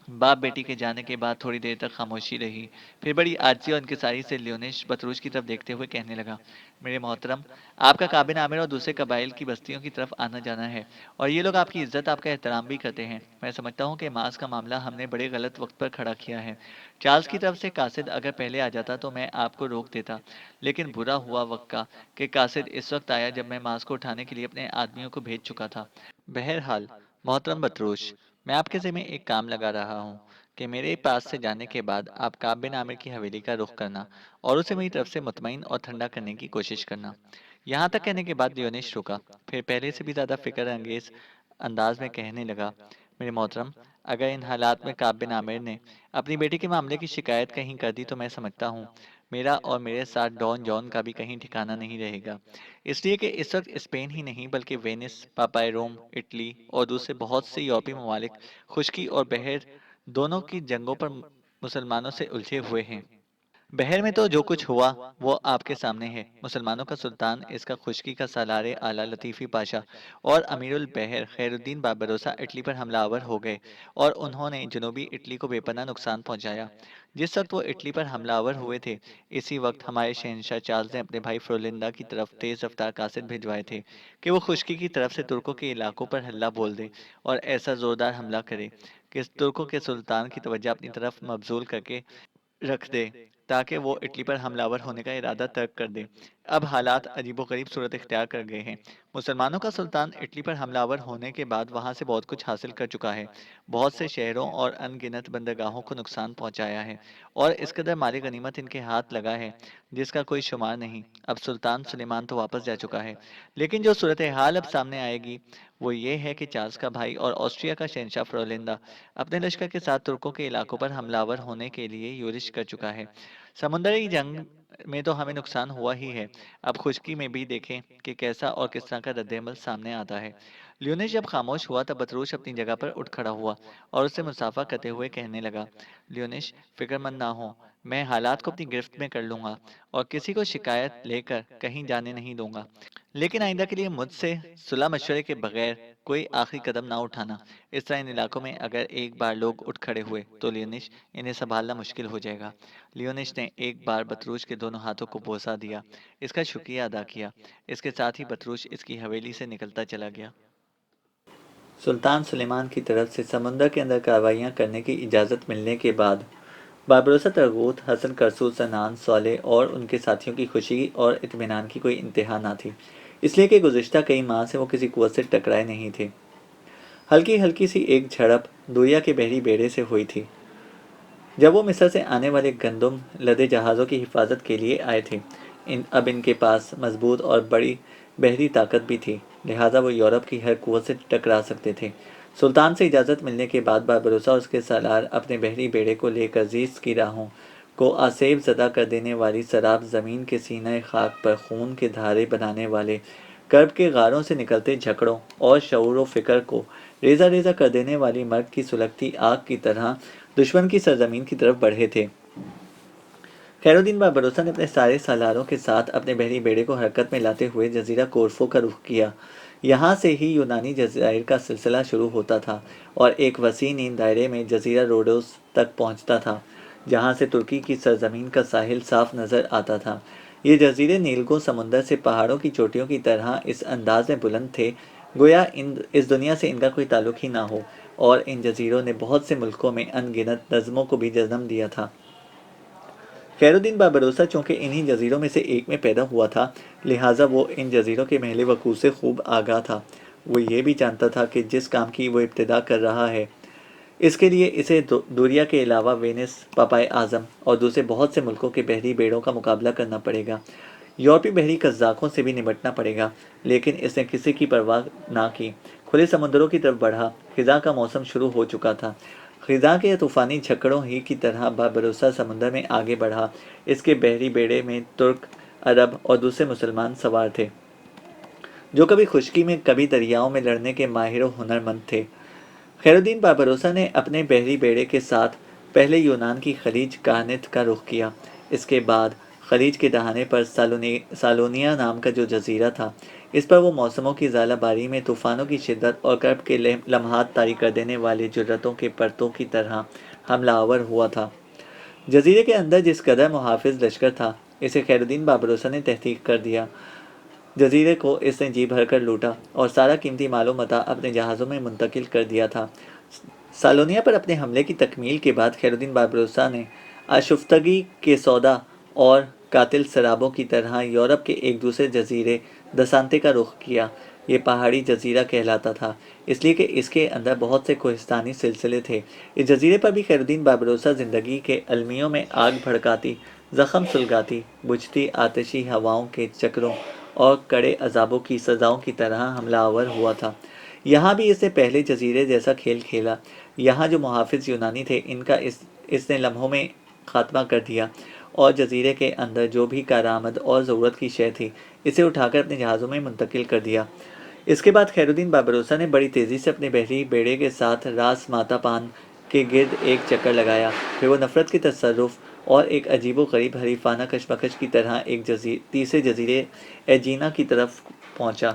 باپ بیٹی کے جانے کے بعد تھوڑی دیر تک خاموشی رہی، پھر بڑی عاجزی اور انکساری سے لیونش بطروش کی طرف دیکھتے ہوئے کہنے لگا، میرے محترم، آپ کا کعب بن عامر اور دوسرے قبائل کی بستیوں کی طرف آنا جانا ہے اور یہ لوگ آپ کی عزت، آپ کا احترام بھی کرتے ہیں۔ میں سمجھتا ہوں کہ معاذ کا معاملہ ہم نے بڑے غلط وقت پر کھڑا کیا ہے۔ چارلز کی طرف سے قاصد اگر پہلے آ جاتا تو میں آپ کو روک دیتا، لیکن برا ہوا وقت کا کہ قاصد اس وقت آیا جب میں معاذ کو اٹھانے کے لیے اپنے آدمیوں کو بھیج چکا تھا۔ بہرحال محترم بطروش، میں آپ کے ذمہ ایک کام لگا رہا ہوں کہ میرے پاس سے جانے کے بعد آپ کعب بن عامر کی حویلی کا رخ کرنا اور اسے میری طرف سے مطمئن اور ٹھنڈا کرنے کی کوشش کرنا۔ یہاں تک کہنے کے بعد لیونش رکا، پھر پہلے سے بھی زیادہ فکر انگیز انداز میں کہنے لگا، میرے محترم، اگر ان حالات میں کعب بن عامر نے اپنی بیٹی کے معاملے کی شکایت کہیں کر دی تو میں سمجھتا ہوں میرا اور میرے ساتھ ڈان جان کا بھی کہیں ٹھکانہ نہیں رہے گا، اس لیے کہ اس وقت اسپین ہی نہیں بلکہ وینس، پاپائے روم، اٹلی اور دوسرے بہت سے یورپی ممالک خشکی اور بحر دونوں کی جنگوں پر مسلمانوں سے الجھے ہوئے ہیں۔ بحر میں تو جو کچھ ہوا وہ آپ کے سامنے ہے۔ مسلمانوں کا سلطان، اس کا خشکی کا سالار اعلیٰ لطیفی پاشا اور امیر البحر خیر الدین باربروسا اٹلی پر حملہ آور ہو گئے اور انہوں نے جنوبی اٹلی کو بے پناہ نقصان پہنچایا۔ جس وقت وہ اٹلی پر حملہ آور ہوئے تھے، اسی وقت ہمارے شہنشاہ چارلز نے اپنے بھائی فرولندا کی طرف تیز رفتار قاصد بھجوائے تھے کہ وہ خشکی کی طرف سے ترکوں کے علاقوں پر حلہ بول دے اور ایسا زوردار حملہ کرے کہ ترکوں کے سلطان کی توجہ اپنی طرف مبذول کر کے رکھ دے تاکہ وہ اٹلی پر حملہ آور ہونے کا ارادہ ترک کر دے۔ اب حالات عجیب و غریب صورت اختیار کر گئے ہیں۔ مسلمانوں کا سلطان اٹلی پر حملہ آور ہونے کے بعد وہاں سے بہت کچھ حاصل کر چکا ہے، بہت سے شہروں اور ان گنت بندرگاہوں کو نقصان پہنچایا ہے اور اس قدر مال غنیمت ان کے ہاتھ لگا ہے جس کا کوئی شمار نہیں۔ اب سلطان سلیمان تو واپس جا چکا ہے، لیکن جو صورتحال اب سامنے آئے گی وہ یہ ہے کہ چارلز کا بھائی اور آسٹریا کا شہنشاہ فرولندا اپنے لشکر کے ساتھ ترکوں کے علاقوں پر حملہ آور ہونے کے لیے یورش کر چکا ہے۔ سمندری جنگ میں تو ہمیں نقصان ہوا ہی ہے، اب خشکی میں بھی دیکھیں کہ کیسا اور کس طرح کا رد عمل سامنے آتا ہے۔ لیونش جب خاموش ہوا تب بطروش اپنی جگہ پر اٹھ کھڑا ہوا اور اس سے مسافہ کرتے ہوئے کہنے لگا، لیونش، فکر مند نہ ہو، میں حالات کو اپنی گرفت میں کر لوں گا اور کسی کو شکایت لے کر کہیں جانے نہیں دوں گا، لیکن آئندہ کے لیے مجھ سے صلح مشورے کے بغیر کوئی آخری قدم نہ اٹھانا۔ اس طرح ان علاقوں میں اگر ایک بار لوگ اٹھ کھڑے ہوئے تو لیونش، انہیں سنبھالنا مشکل ہو جائے گا۔ لیونش نے ایک بار بطروش کے دونوں ہاتھوں کو بوسہ دیا، اس کا شکریہ ادا کیا، اس کے ساتھ ہی بطروش اس کی حویلی سے نکلتا چلا گیا۔ سلطان سلیمان کی طرف سے سمندر کے اندر کارروائیاں کرنے کی اجازت ملنے کے بعد باربروسا ترغوت، حسن کرسو، سنان، صالح اور ان کے ساتھیوں کی خوشی اور اطمینان کی کوئی انتہا نہ تھی، اس لیے کہ گزشتہ کئی ماہ سے وہ کسی قوت سے ٹکرائے نہیں تھے۔ ہلکی ہلکی سی ایک جھڑپ دوریا کے بحری بیڑے سے ہوئی تھی جب وہ مصر سے آنے والے گندم لدے جہازوں کی حفاظت کے لیے آئے تھے۔ اب ان کے پاس مضبوط اور بڑی بحری طاقت بھی تھی، لہٰذا وہ یورپ کی ہر قوت سے ٹکرا سکتے تھے۔ سلطان سے اجازت ملنے کے بعد باربروسا اور اس کے سالار اپنے بحری بیڑے کو لے کر زیس کی راہوں کو آسیب زدہ کر دینے والی سراب زمین کے سینہ خاک پر خون کے دھارے بنانے والے کرب کے غاروں سے نکلتے جھکڑوں اور شعور و فکر کو ریزہ ریزہ کر دینے والی مرگ کی سلگتی آگ کی طرح دشمن کی سرزمین کی طرف بڑھے تھے۔ خیر الدین باربروسا نے اپنے سارے سالاروں کے ساتھ اپنے بحری بیڑے کو حرکت میں لاتے ہوئے جزیرہ کورفو کا رخ کیا۔ یہاں سے ہی یونانی جزائر کا سلسلہ شروع ہوتا تھا اور ایک وسیع نیند دائرے میں جزیرہ روڈوس تک پہنچتا تھا۔ جہاں سے ترکی کی سرزمین کا ساحل صاف نظر آتا تھا۔ یہ جزیرے نیلگوں سمندر سے پہاڑوں کی چوٹیوں کی طرح اس انداز میں بلند تھے گویا اس دنیا سے ان کا کوئی تعلق ہی نہ ہو، اور ان جزیروں نے بہت سے ملکوں میں ان گنت نظموں کو بھی جنم دیا تھا۔ خیر الدین بابروسا چونکہ انہی جزیروں میں سے ایک میں پیدا ہوا تھا، لہٰذا وہ ان جزیروں کے محل وقوع سے خوب آگاہ تھا۔ وہ یہ بھی جانتا تھا کہ جس کام کی وہ ابتدا کر رہا ہے، اس کے لیے اسے دوریا کے علاوہ وینس، پاپائے اعظم اور دوسرے بہت سے ملکوں کے بحری بیڑوں کا مقابلہ کرنا پڑے گا، یورپی بحری قزاقوں سے بھی نمٹنا پڑے گا۔ لیکن اس نے کسی کی پرواہ نہ کی، کھلے سمندروں کی طرف بڑھا۔ خزاں کا موسم شروع ہو چکا تھا۔ خزاں کے طوفانی جھکڑوں ہی کی طرح بابروسا سمندر میں آگے بڑھا۔ اس کے بحری بیڑے میں ترک، عرب اور دوسرے مسلمان سوار تھے، جو کبھی خشکی میں کبھی دریاؤں میں لڑنے کے ماہر و ہنرمند تھے۔ خیر الدین بابروسا نے اپنے بحری بیڑے کے ساتھ پہلے یونان کی خلیج کارنتھ کا رخ کیا۔ اس کے بعد خلیج کے دہانے پر سالونیا نام کا جو جزیرہ تھا، اس پر وہ موسموں کی ژالہ باری میں طوفانوں کی شدت اور کرب کے لمحات طاری کر دینے والے جرتوں کے پرتوں کی طرح حملہ آور ہوا تھا۔ جزیرے کے اندر جس قدر محافظ لشکر تھا، اسے خیر الدین بابروسا نے تحقیق کر دیا۔ جزیرے کو اس نے جی بھر کر لوٹا اور سارا قیمتی مال و متاع اپنے جہازوں میں منتقل کر دیا تھا۔ سالونیا پر اپنے حملے کی تکمیل کے بعد خیر الدین بابروسا نے آشفتگی کے سودا اور قاتل سرابوں کی طرح یورپ کے ایک دوسرے جزیرے دسانتے کا رخ کیا۔ یہ پہاڑی جزیرہ کہلاتا تھا، اس لیے کہ اس کے اندر بہت سے کوہستانی سلسلے تھے۔ اس جزیرے پر بھی خیر الدین بابروسا زندگی کے المیوں میں آگ بھڑکاتی، زخم سلگاتی، بجھتی آتشی ہواؤں کے چکروں اور کڑے عذابوں کی سزاؤں کی طرح حملہ آور ہوا تھا۔ یہاں بھی اس نے پہلے جزیرے جیسا کھیل کھیلا۔ یہاں جو محافظ یونانی تھے، ان کا اس نے لمحوں میں خاتمہ کر دیا، اور جزیرے کے اندر جو بھی کارآمد اور ضرورت کی شے تھی، اسے اٹھا کر اپنے جہازوں میں منتقل کر دیا۔ اس کے بعد خیر الدین بابروسا نے بڑی تیزی سے اپنے بحری بیڑے کے ساتھ راس ماتا پان کے گرد ایک چکر لگایا۔ پھر وہ نفرت کے تصرف اور ایک عجیب و غریب حریفانہ کشمکش کی طرح ایک تیسرے جزیرے ایجینا کی طرف پہنچا۔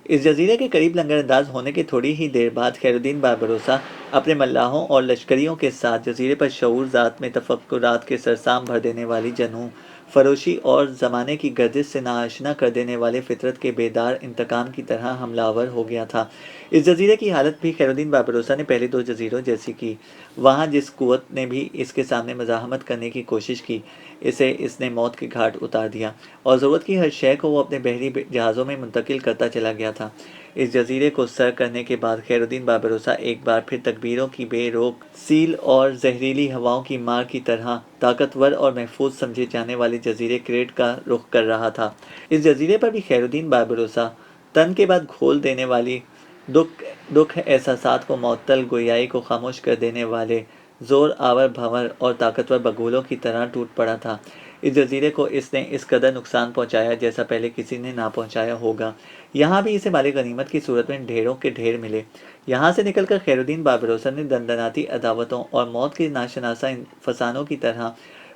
اس جزیرے کے قریب لنگر انداز ہونے کے تھوڑی ہی دیر بعد خیر الدین بابروسا اپنے ملاحوں اور لشکریوں کے ساتھ جزیرے پر شعور ذات میں تفکرات کے سرسام بھر دینے والی جنوں فروشی اور زمانے کی گردش سے ناآشنا کر دینے والے فطرت کے بیدار انتقام کی طرح حملہ آور ہو گیا تھا۔ اس جزیرے کی حالت بھی خیر الدین بابروسا نے پہلے دو جزیروں جیسی کی۔ وہاں جس قوت نے بھی اس کے سامنے مزاحمت کرنے کی کوشش کی، اس نے موت کے گھاٹ اتار دیا، اور ضرورت کی ہر شے کو وہ اپنے بحری جہازوں میں منتقل کرتا چلا گیا تھا۔ اس جزیرے کو سر کرنے کے بعد خیر الدین بابروسا ایک بار پھر تکبیروں کی بے روک سیل اور زہریلی ہواؤں کی مار کی طرح طاقتور اور محفوظ سمجھے جانے والے جزیرے کریٹ کا رخ کر رہا تھا۔ اس جزیرے پر بھی خیر الدین بابروسا تن کے بعد گھول دینے والی دکھ احساسات کو معطل، گویائی کو خاموش کر دینے والے زور آور بھنور اور طاقتور بگولوں کی طرح ٹوٹ پڑا تھا۔ اس جزیرے کو اس نے اس قدر نقصان پہنچایا جیسا پہلے کسی نے نہ پہنچایا ہوگا۔ یہاں بھی اسے مال غنیمت کی صورت میں ڈھیروں کے ڈھیر ملے۔ یہاں سے نکل کر خیر الدین بابروسا نے دندناتی عداوتوں اور موت کے ناشناسا فسانوں کی طرح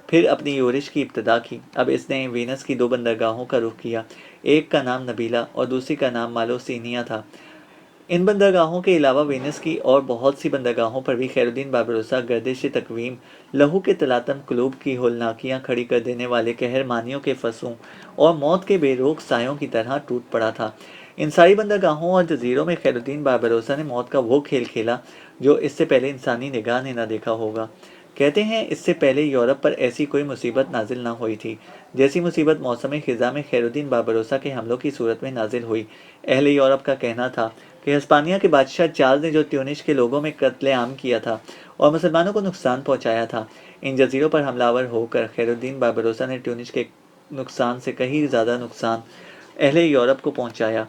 پھر اپنی یورش کی ابتدا کی۔ اب اس نے وینس کی دو بندرگاہوں کا رخ کیا، ایک کا نام نبیلا اور دوسری کا نام مالوسینیا تھا۔ ان بندرگاہوں کے علاوہ وینس کی اور بہت سی بندرگاہوں پر بھی خیر الدین بابروسا گردش تقویم، لہو کے تلاطم قلوب کی ہولناکیاں کھڑی کر دینے والے قہر مانیوں کے فسوں اور موت کے بے روک سایوں کی طرح ٹوٹ پڑا تھا۔ ان ساری بندرگاہوں اور جزیروں میں خیر الدین بابروسا نے موت کا وہ کھیل کھیلا جو اس سے پہلے انسانی نگاہ نے نہ دیکھا ہوگا۔ کہتے ہیں اس سے پہلے یورپ پر ایسی کوئی مصیبت نازل نہ ہوئی تھی جیسی مصیبت موسم خزاں میں خیر الدین بابروسا کے حملوں کی صورت میں نازل ہوئی۔ اہل یورپ کا کہنا تھا کہ ہسپانیہ کے بادشاہ چارلز نے جو ٹیونس کے لوگوں میں قتل عام کیا تھا اور مسلمانوں کو نقصان پہنچایا تھا، ان جزیروں پر حملہ آور ہو کر خیر الدین بابروسا نے ٹیونس کے نقصان سے کہیں زیادہ نقصان اہل یورپ کو پہنچایا۔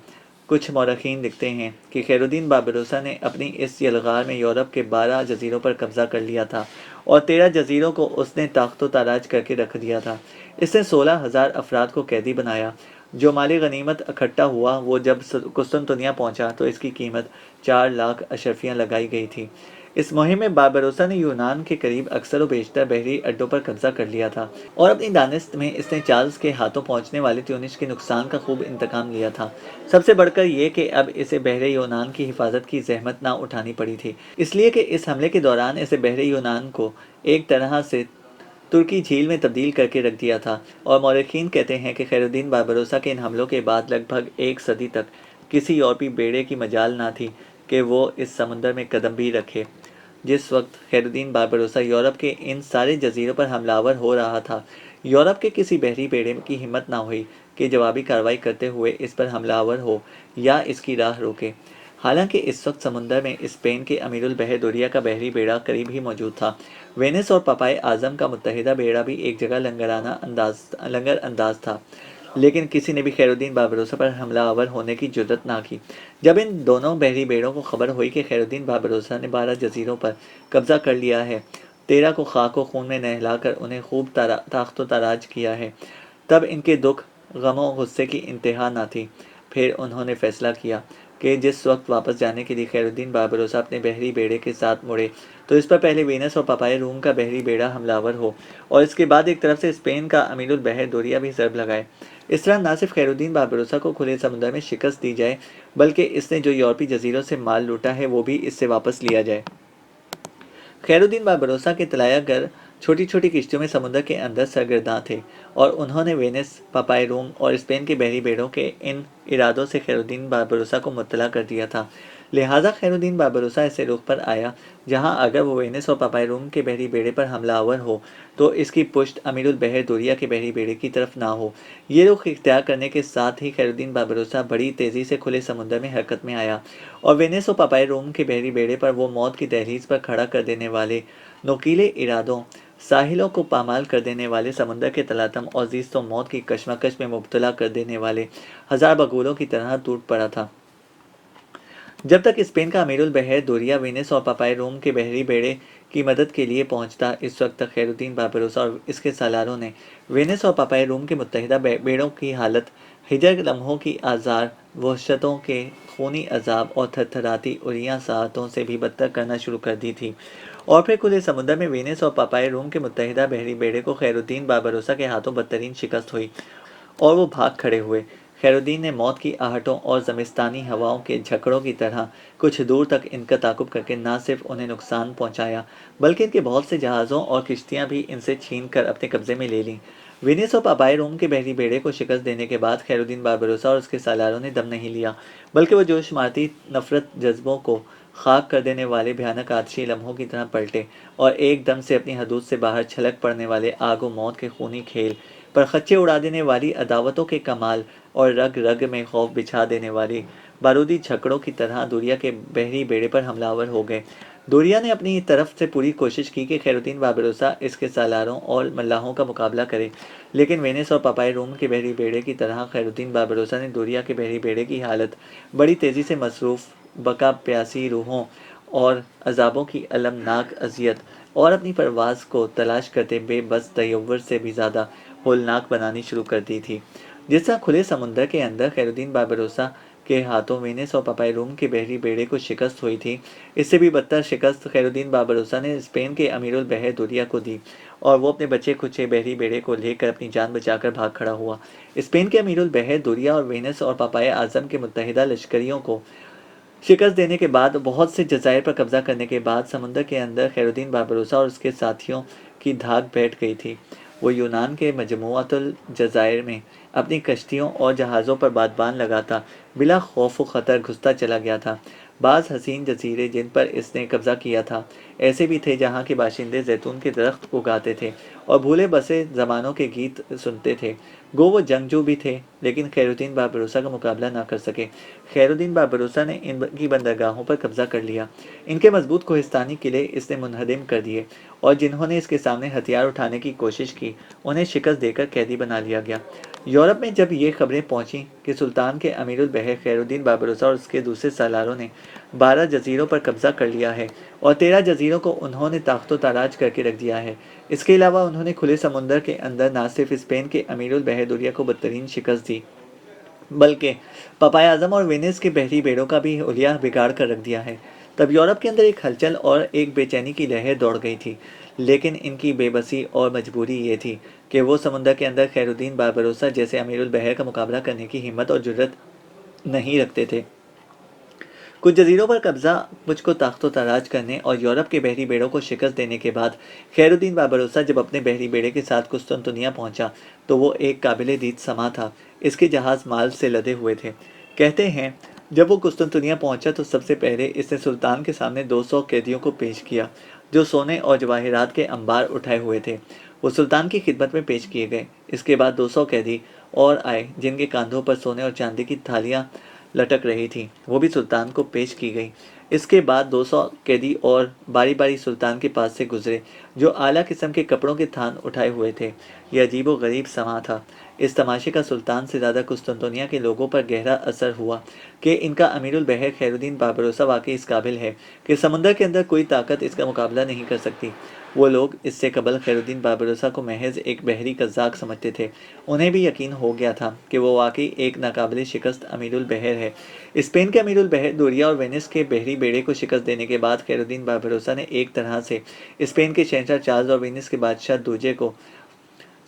کچھ مورخین لکھتے ہیں کہ خیر الدین بابروسا نے اپنی اس یلغار میں یورپ کے 12 جزیروں پر قبضہ کر لیا تھا اور 13 جزیروں کو اس نے تاخت و تاراج کر کے رکھ دیا تھا۔ اس نے 16,000 افراد کو قیدی بنایا۔ جو مال غنیمت اکٹھا ہوا وہ جب قسطنطنیہ پہنچا تو اس کی قیمت 4 لاکھ اشرفیاں لگائی گئی تھی۔ اس مہم میں بابروسا نے یونان کے قریب اکثر و بیشتر بحری اڈوں پر قبضہ کر لیا تھا، اور اپنی دانست میں اس نے چارلز کے ہاتھوں پہنچنے والے ٹیونس کے نقصان کا خوب انتقام لیا تھا۔ سب سے بڑھ کر یہ کہ اب اسے بحر یونان کی حفاظت کی زحمت نہ اٹھانی پڑی تھی، اس لیے کہ اس حملے کے دوران اسے بحر یونان کو ایک طرح سے ترکی جھیل میں تبدیل کر کے رکھ دیا تھا، اور مورخین کہتے ہیں کہ خیر الدین باربروسا کے ان حملوں کے بعد لگ بھگ ایک صدی تک کسی یورپی بیڑے کی مجال نہ تھی کہ وہ اس سمندر میں قدم بھی رکھے۔ جس وقت خیر الدین باربروسا یورپ کے ان سارے جزیروں پر حملہ آور ہو رہا تھا، یورپ کے کسی بحری بیڑے کی ہمت نہ ہوئی کہ جوابی کارروائی کرتے ہوئے اس پر حملہ آور ہو یا اس کی راہ روکے۔ حالانکہ اس وقت سمندر میں اسپین کے امیر البحر دوریا کا بحری بیڑا قریب ہی موجود تھا۔ وینس اور پاپائے اعظم کا متحدہ بیڑا بھی ایک جگہ لنگر انداز تھا، لیکن کسی نے بھی خیر الدین باربروسا پر حملہ آور ہونے کی جرات نہ کی۔ جب ان دونوں بحری بیڑوں کو خبر ہوئی کہ خیر الدین باربروسا نے 12 جزیروں پر قبضہ کر لیا ہے، 13 کو خاک و خون میں نہلا کر انہیں خوب تاخت و تاراج کیا ہے، تب ان کے دکھ، غم و غصے کی انتہا نہ تھی۔ پھر انہوں نے فیصلہ کیا کہ جس وقت واپس جانے کے لیے خیر الدین باربروسا اپنے بحری بیڑے کے ساتھ مڑے تو اس پر پہلے وینس اور پاپائے روم کا بحری بیڑا حملہ آور ہو، اور اس کے بعد ایک طرف سے اسپین کا امیر البحر دوریا بھی ضرب لگائے۔ اس طرح نہ صرف خیر الدین باربروسا کو کھلے سمندر میں شکست دی جائے، بلکہ اس نے جو یورپی جزیروں سے مال لوٹا ہے وہ بھی اس سے واپس لیا جائے۔ خیر الدین باربروسا کے طلایہ گر چھوٹی چھوٹی کشتیوں میں سمندر کے اندر سرگرداں تھے، اور انہوں نے وینس، پاپائے روم اور اسپین کے بحری بیڑوں کے ان ارادوں سے خیر الدین باربروسا کو مطلع کر دیا تھا۔ لہٰذا خیر الدین باربروسا ایسے رخ پر آیا جہاں اگر وہ وینس اور پاپائے روم کے بحری بیڑے پر حملہ آور ہو تو اس کی پشت امیر البحر دوریا کے بحری بیڑے کی طرف نہ ہو۔ یہ رخ اختیار کرنے کے ساتھ ہی خیر الدین باربروسا بڑی تیزی سے کھلے سمندر میں حرکت میں آیا، اور وینس اور پاپائے روم کے بحری بیڑے پر وہ موت کی دہلیز پر کھڑا کر دینے والے نوکیلے ارادوں، ساحلوں کو پامال کر دینے والے، سمندر کے تلاطم اور زیست و موت کی کشمکش میں مبتلا کر دینے والے ہزار بگولوں کی طرح ٹوٹ پڑا تھا۔ جب تک اسپین کا امیر البحر دوریا وینس اور پاپائے روم کے بحری بیڑے کی مدد کے لیے پہنچتا، اس وقت تک خیر الدین باربروسا اور اس کے سالاروں نے وینس اور پاپائے روم کے متحدہ بیڑوں کی حالت ہجر لمحوں کی آزار، وحشتوں کے خونی عذاب اور تھرتھراتی اریاں ساعتوں سے بھی بدتر کرنا شروع کر دی تھی۔ اور پھر کھلے سمندر میں وینس اور پاپائے روم کے متحدہ بحری بیڑے کو خیر الدین باربروسا کے ہاتھوں بدترین شکست ہوئی، اور وہ بھاگ کھڑے ہوئے۔ خیر الدین نے موت کی آہٹوں اور زمستانی ہواؤں کے جھکڑوں کی طرح کچھ دور تک ان کا تعاقب کر کے نہ صرف انہیں نقصان پہنچایا، بلکہ ان کے بہت سے جہازوں اور کشتیاں بھی ان سے چھین کر اپنے قبضے میں لے لیں۔ وینس اور پاپائے روم کے بحری بیڑے کو شکست دینے کے بعد خیر الدین باربروسا اور اس کے سالاروں نے دم نہیں لیا، بلکہ وہ جوش مارتی نفرت جذبوں کو خاک کر دینے والے بھیانک آتشی لمحوں کی طرح پلٹے، اور ایک دم سے اپنی حدود سے باہر چھلک پڑنے والے آگ و موت کے خونی کھیل، پر خدشے اڑا دینے والی عداوتوں کے کمال اور رگ رگ میں خوف بچھا دینے والی بارودی جھکڑوں کی طرح دوریا کے بحری بیڑے پر حملہ آور ہو گئے۔ دوریا نے اپنی طرف سے پوری کوشش کی کہ خیر الدین باربروسا اس کے سالاروں اور ملاحوں کا مقابلہ کرے، لیکن وینس اور پاپائے روم کے بحری بیڑے کی طرح خیر الدین باربروسا نے دوریا کے بحری بیڑے کی حالت بڑی تیزی سے مصروف بقا پیاسی روحوں اور عذابوں کی المناک اذیت، اور اپنی پرواز کو تلاش کرتے بے بس تصور سے بھی زیادہ ہولناک بنانی شروع کر دی تھی۔ جس طرح کھلے سمندر کے اندر خیر الدین باربروسا کے ہاتھوں وینس اور پاپائے روم کے بحری بیڑے کو شکست ہوئی تھی، اس سے بھی بدتر شکست خیر الدین باربروسا نے اسپین کے امیر البحر دوریا کو دی، اور وہ اپنے بچے کھچے بحری بیڑے کو لے کر اپنی جان بچا کر بھاگ کھڑا ہوا۔ اسپین کے امیر البحر دوریا اور وینس اور پاپائے اعظم کے متحدہ لشکریوں کو شکست دینے کے بعد، بہت سے جزائر پر قبضہ کرنے کے بعد، سمندر کے اندر خیر الدین باربروسا اور اس کے ساتھیوں کی دھاک بیٹھ گئی تھی۔ وہ یونان کے مجموعۃ الجزائر میں اپنی کشتیوں اور جہازوں پر بادبان لگاتا بلا خوف و خطر گھستا چلا گیا تھا۔ بعض حسین جزیرے جن پر اس نے قبضہ کیا تھا ایسے بھی تھے جہاں کے باشندے زیتون کے درخت اگاتے تھے اور بھولے بسے زمانوں کے گیت سنتے تھے۔ گو وہ جنگجو بھی تھے، لیکن خیر الدین باربروسا کا مقابلہ نہ کر سکے۔ خیر الدین باربروسا نے ان کی بندرگاہوں پر قبضہ کر لیا، ان کے مضبوط کوہستانی قلعے اس نے منہدم کر دیے، اور جنہوں نے اس کے سامنے ہتھیار اٹھانے کی کوشش کی انہیں شکست دے کر قیدی بنا لیا گیا۔ یورپ میں جب یہ خبریں پہنچیں کہ سلطان کے امیر البحر خیر الدین باربروسا اور اس کے دوسرے سالاروں نے 12 جزیروں پر قبضہ کر لیا ہے اور 13 جزیروں کو انہوں نے تاخت و تاراج کر کے رکھ دیا ہے، اس کے علاوہ انہوں نے کھلے سمندر کے اندر نہ صرف اسپین کے امیر البحر دوریا کو بدترین شکست دی، بلکہ پاپائے اعظم اور وینس کے بحری بیڑوں کا بھی حلیہ بگاڑ کر رکھ دیا ہے۔ تب یورپ کے اندر ایک ہلچل اور ایک بے چینی کی لہر دوڑ گئی تھی، لیکن ان کی بے بسی اور مجبوری یہ تھی کہ وہ سمندر کے اندر خیر الدین باربروسا جیسے امیر البحر کا مقابلہ کرنے کی ہمت اور جرات نہیں رکھتے تھے۔ کچھ جزیروں پر قبضہ، مجھ کو تاخت و تاراج کرنے اور یورپ کے بحری بیڑوں کو شکست دینے کے بعد خیر الدین بابروسا جب اپنے بحری بیڑے کے ساتھ قسطنطنیہ پہنچا تو وہ ایک قابل دید سما تھا۔ اس کے جہاز مال سے لدے ہوئے تھے۔ کہتے ہیں جب وہ قسطنطنیہ پہنچا تو سب سے پہلے اس نے سلطان کے سامنے 200 قیدیوں کو پیش کیا جو سونے اور جواہرات کے انبار اٹھائے ہوئے تھے۔ وہ سلطان کی خدمت میں پیش کیے گئے۔ اس کے بعد 200 قیدی اور آئے جن کے کاندھوں پر سونے اور چاندی کی تھالیاں لٹک رہی تھیں، وہ بھی سلطان کو پیش کی گئی۔ اس کے بعد 200 قیدی اور باری باری سلطان کے پاس سے گزرے جو اعلیٰ قسم کے کپڑوں کے تھان اٹھائے ہوئے تھے۔ یہ عجیب و غریب سما تھا۔ اس تماشے کا سلطان سے زیادہ قسطنطنیہ کے لوگوں پر گہرا اثر ہوا کہ ان کا امیر البحر خیر الدین بابروسا واقعی اس قابل ہے کہ سمندر کے اندر کوئی طاقت اس کا مقابلہ نہیں کر سکتی۔ وہ لوگ اس سے قبل خیر الدین بابروسا کو محض ایک بحری قزاق سمجھتے تھے۔ انہیں بھی یقین ہو گیا تھا کہ وہ واقعی ایک ناقابل شکست امیر البحر ہے۔ اسپین کے امیر البحر دوریا اور وینس کے بحری بیڑے کو شکست دینے کے بعد خیر الدین بابروسا نے ایک طرح سے اسپین کے شہنشاہ چارلز اور وینس کے بادشاہ دوجے کو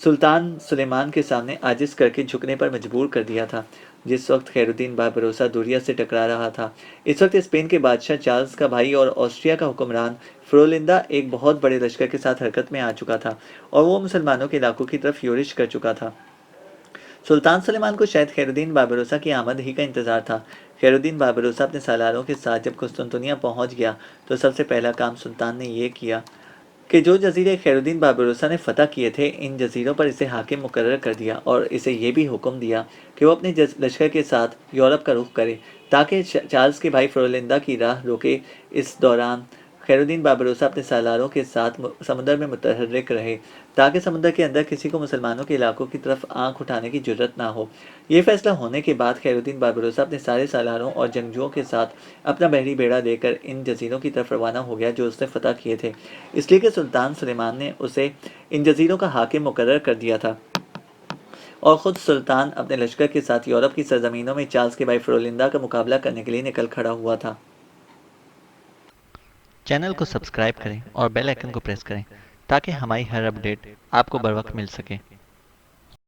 سلطان سلیمان کے سامنے عاجز کر کے جھکنے پر مجبور کر دیا تھا۔ جس وقت خیر الدین بابروسا دوریا سے ٹکرا رہا تھا، اس وقت اسپین کے بادشاہ چارلز کا بھائی اور آسٹریا کا حکمران فرولندا ایک بہت بڑے لشکر کے ساتھ حرکت میں آ چکا تھا اور وہ مسلمانوں کے علاقوں کی طرف یورش کر چکا تھا۔ سلطان سلیمان کو شاید خیر الدین بابروسا کی آمد ہی کا انتظار تھا۔ خیر الدین بابروسا اپنے سالاروں کے ساتھ جب قسطنطنیہ پہنچ گیا تو سب سے پہلا کام سلطان نے یہ کیا کہ جو جزیرے خیر الدین بابروسا نے فتح کیے تھے ان جزیروں پر اسے حاکم مقرر کر دیا اور اسے یہ بھی حکم دیا کہ وہ اپنے لشکر کے ساتھ یورپ کا رخ کرے تاکہ چارلز کے بھائی فرولندا کی راہ روکے۔ اس دوران خیر الدین بابروسا اپنے سالاروں کے ساتھ سمندر میں متحرک رہے تاکہ سمندر کے اندر کسی کو مسلمانوں کے علاقوں کی طرف آنکھ اٹھانے کی جرت نہ ہو۔ یہ فیصلہ ہونے کے بعد خیر الدین بابروسا اپنے سارے سالاروں اور جنگجوؤں کے ساتھ اپنا بحری بیڑا لے کر ان جزیروں کی طرف روانہ ہو گیا جو اس نے فتح کیے تھے، اس لیے کہ سلطان سلیمان نے اسے ان جزیروں کا حاکم مقرر کر دیا تھا اور خود سلطان اپنے لشکر کے ساتھ یورپ کی سرزمینوں میں چارلز کے بھائی فرولندا کا مقابلہ کرنے کے لیے نکل کھڑا ہوا تھا۔ چینل کو سبسکرائب کریں اور بیل آئیکن کو پریس کریں تاکہ ہماری ہر اپڈیٹ آپ کو بر وقت مل سکے۔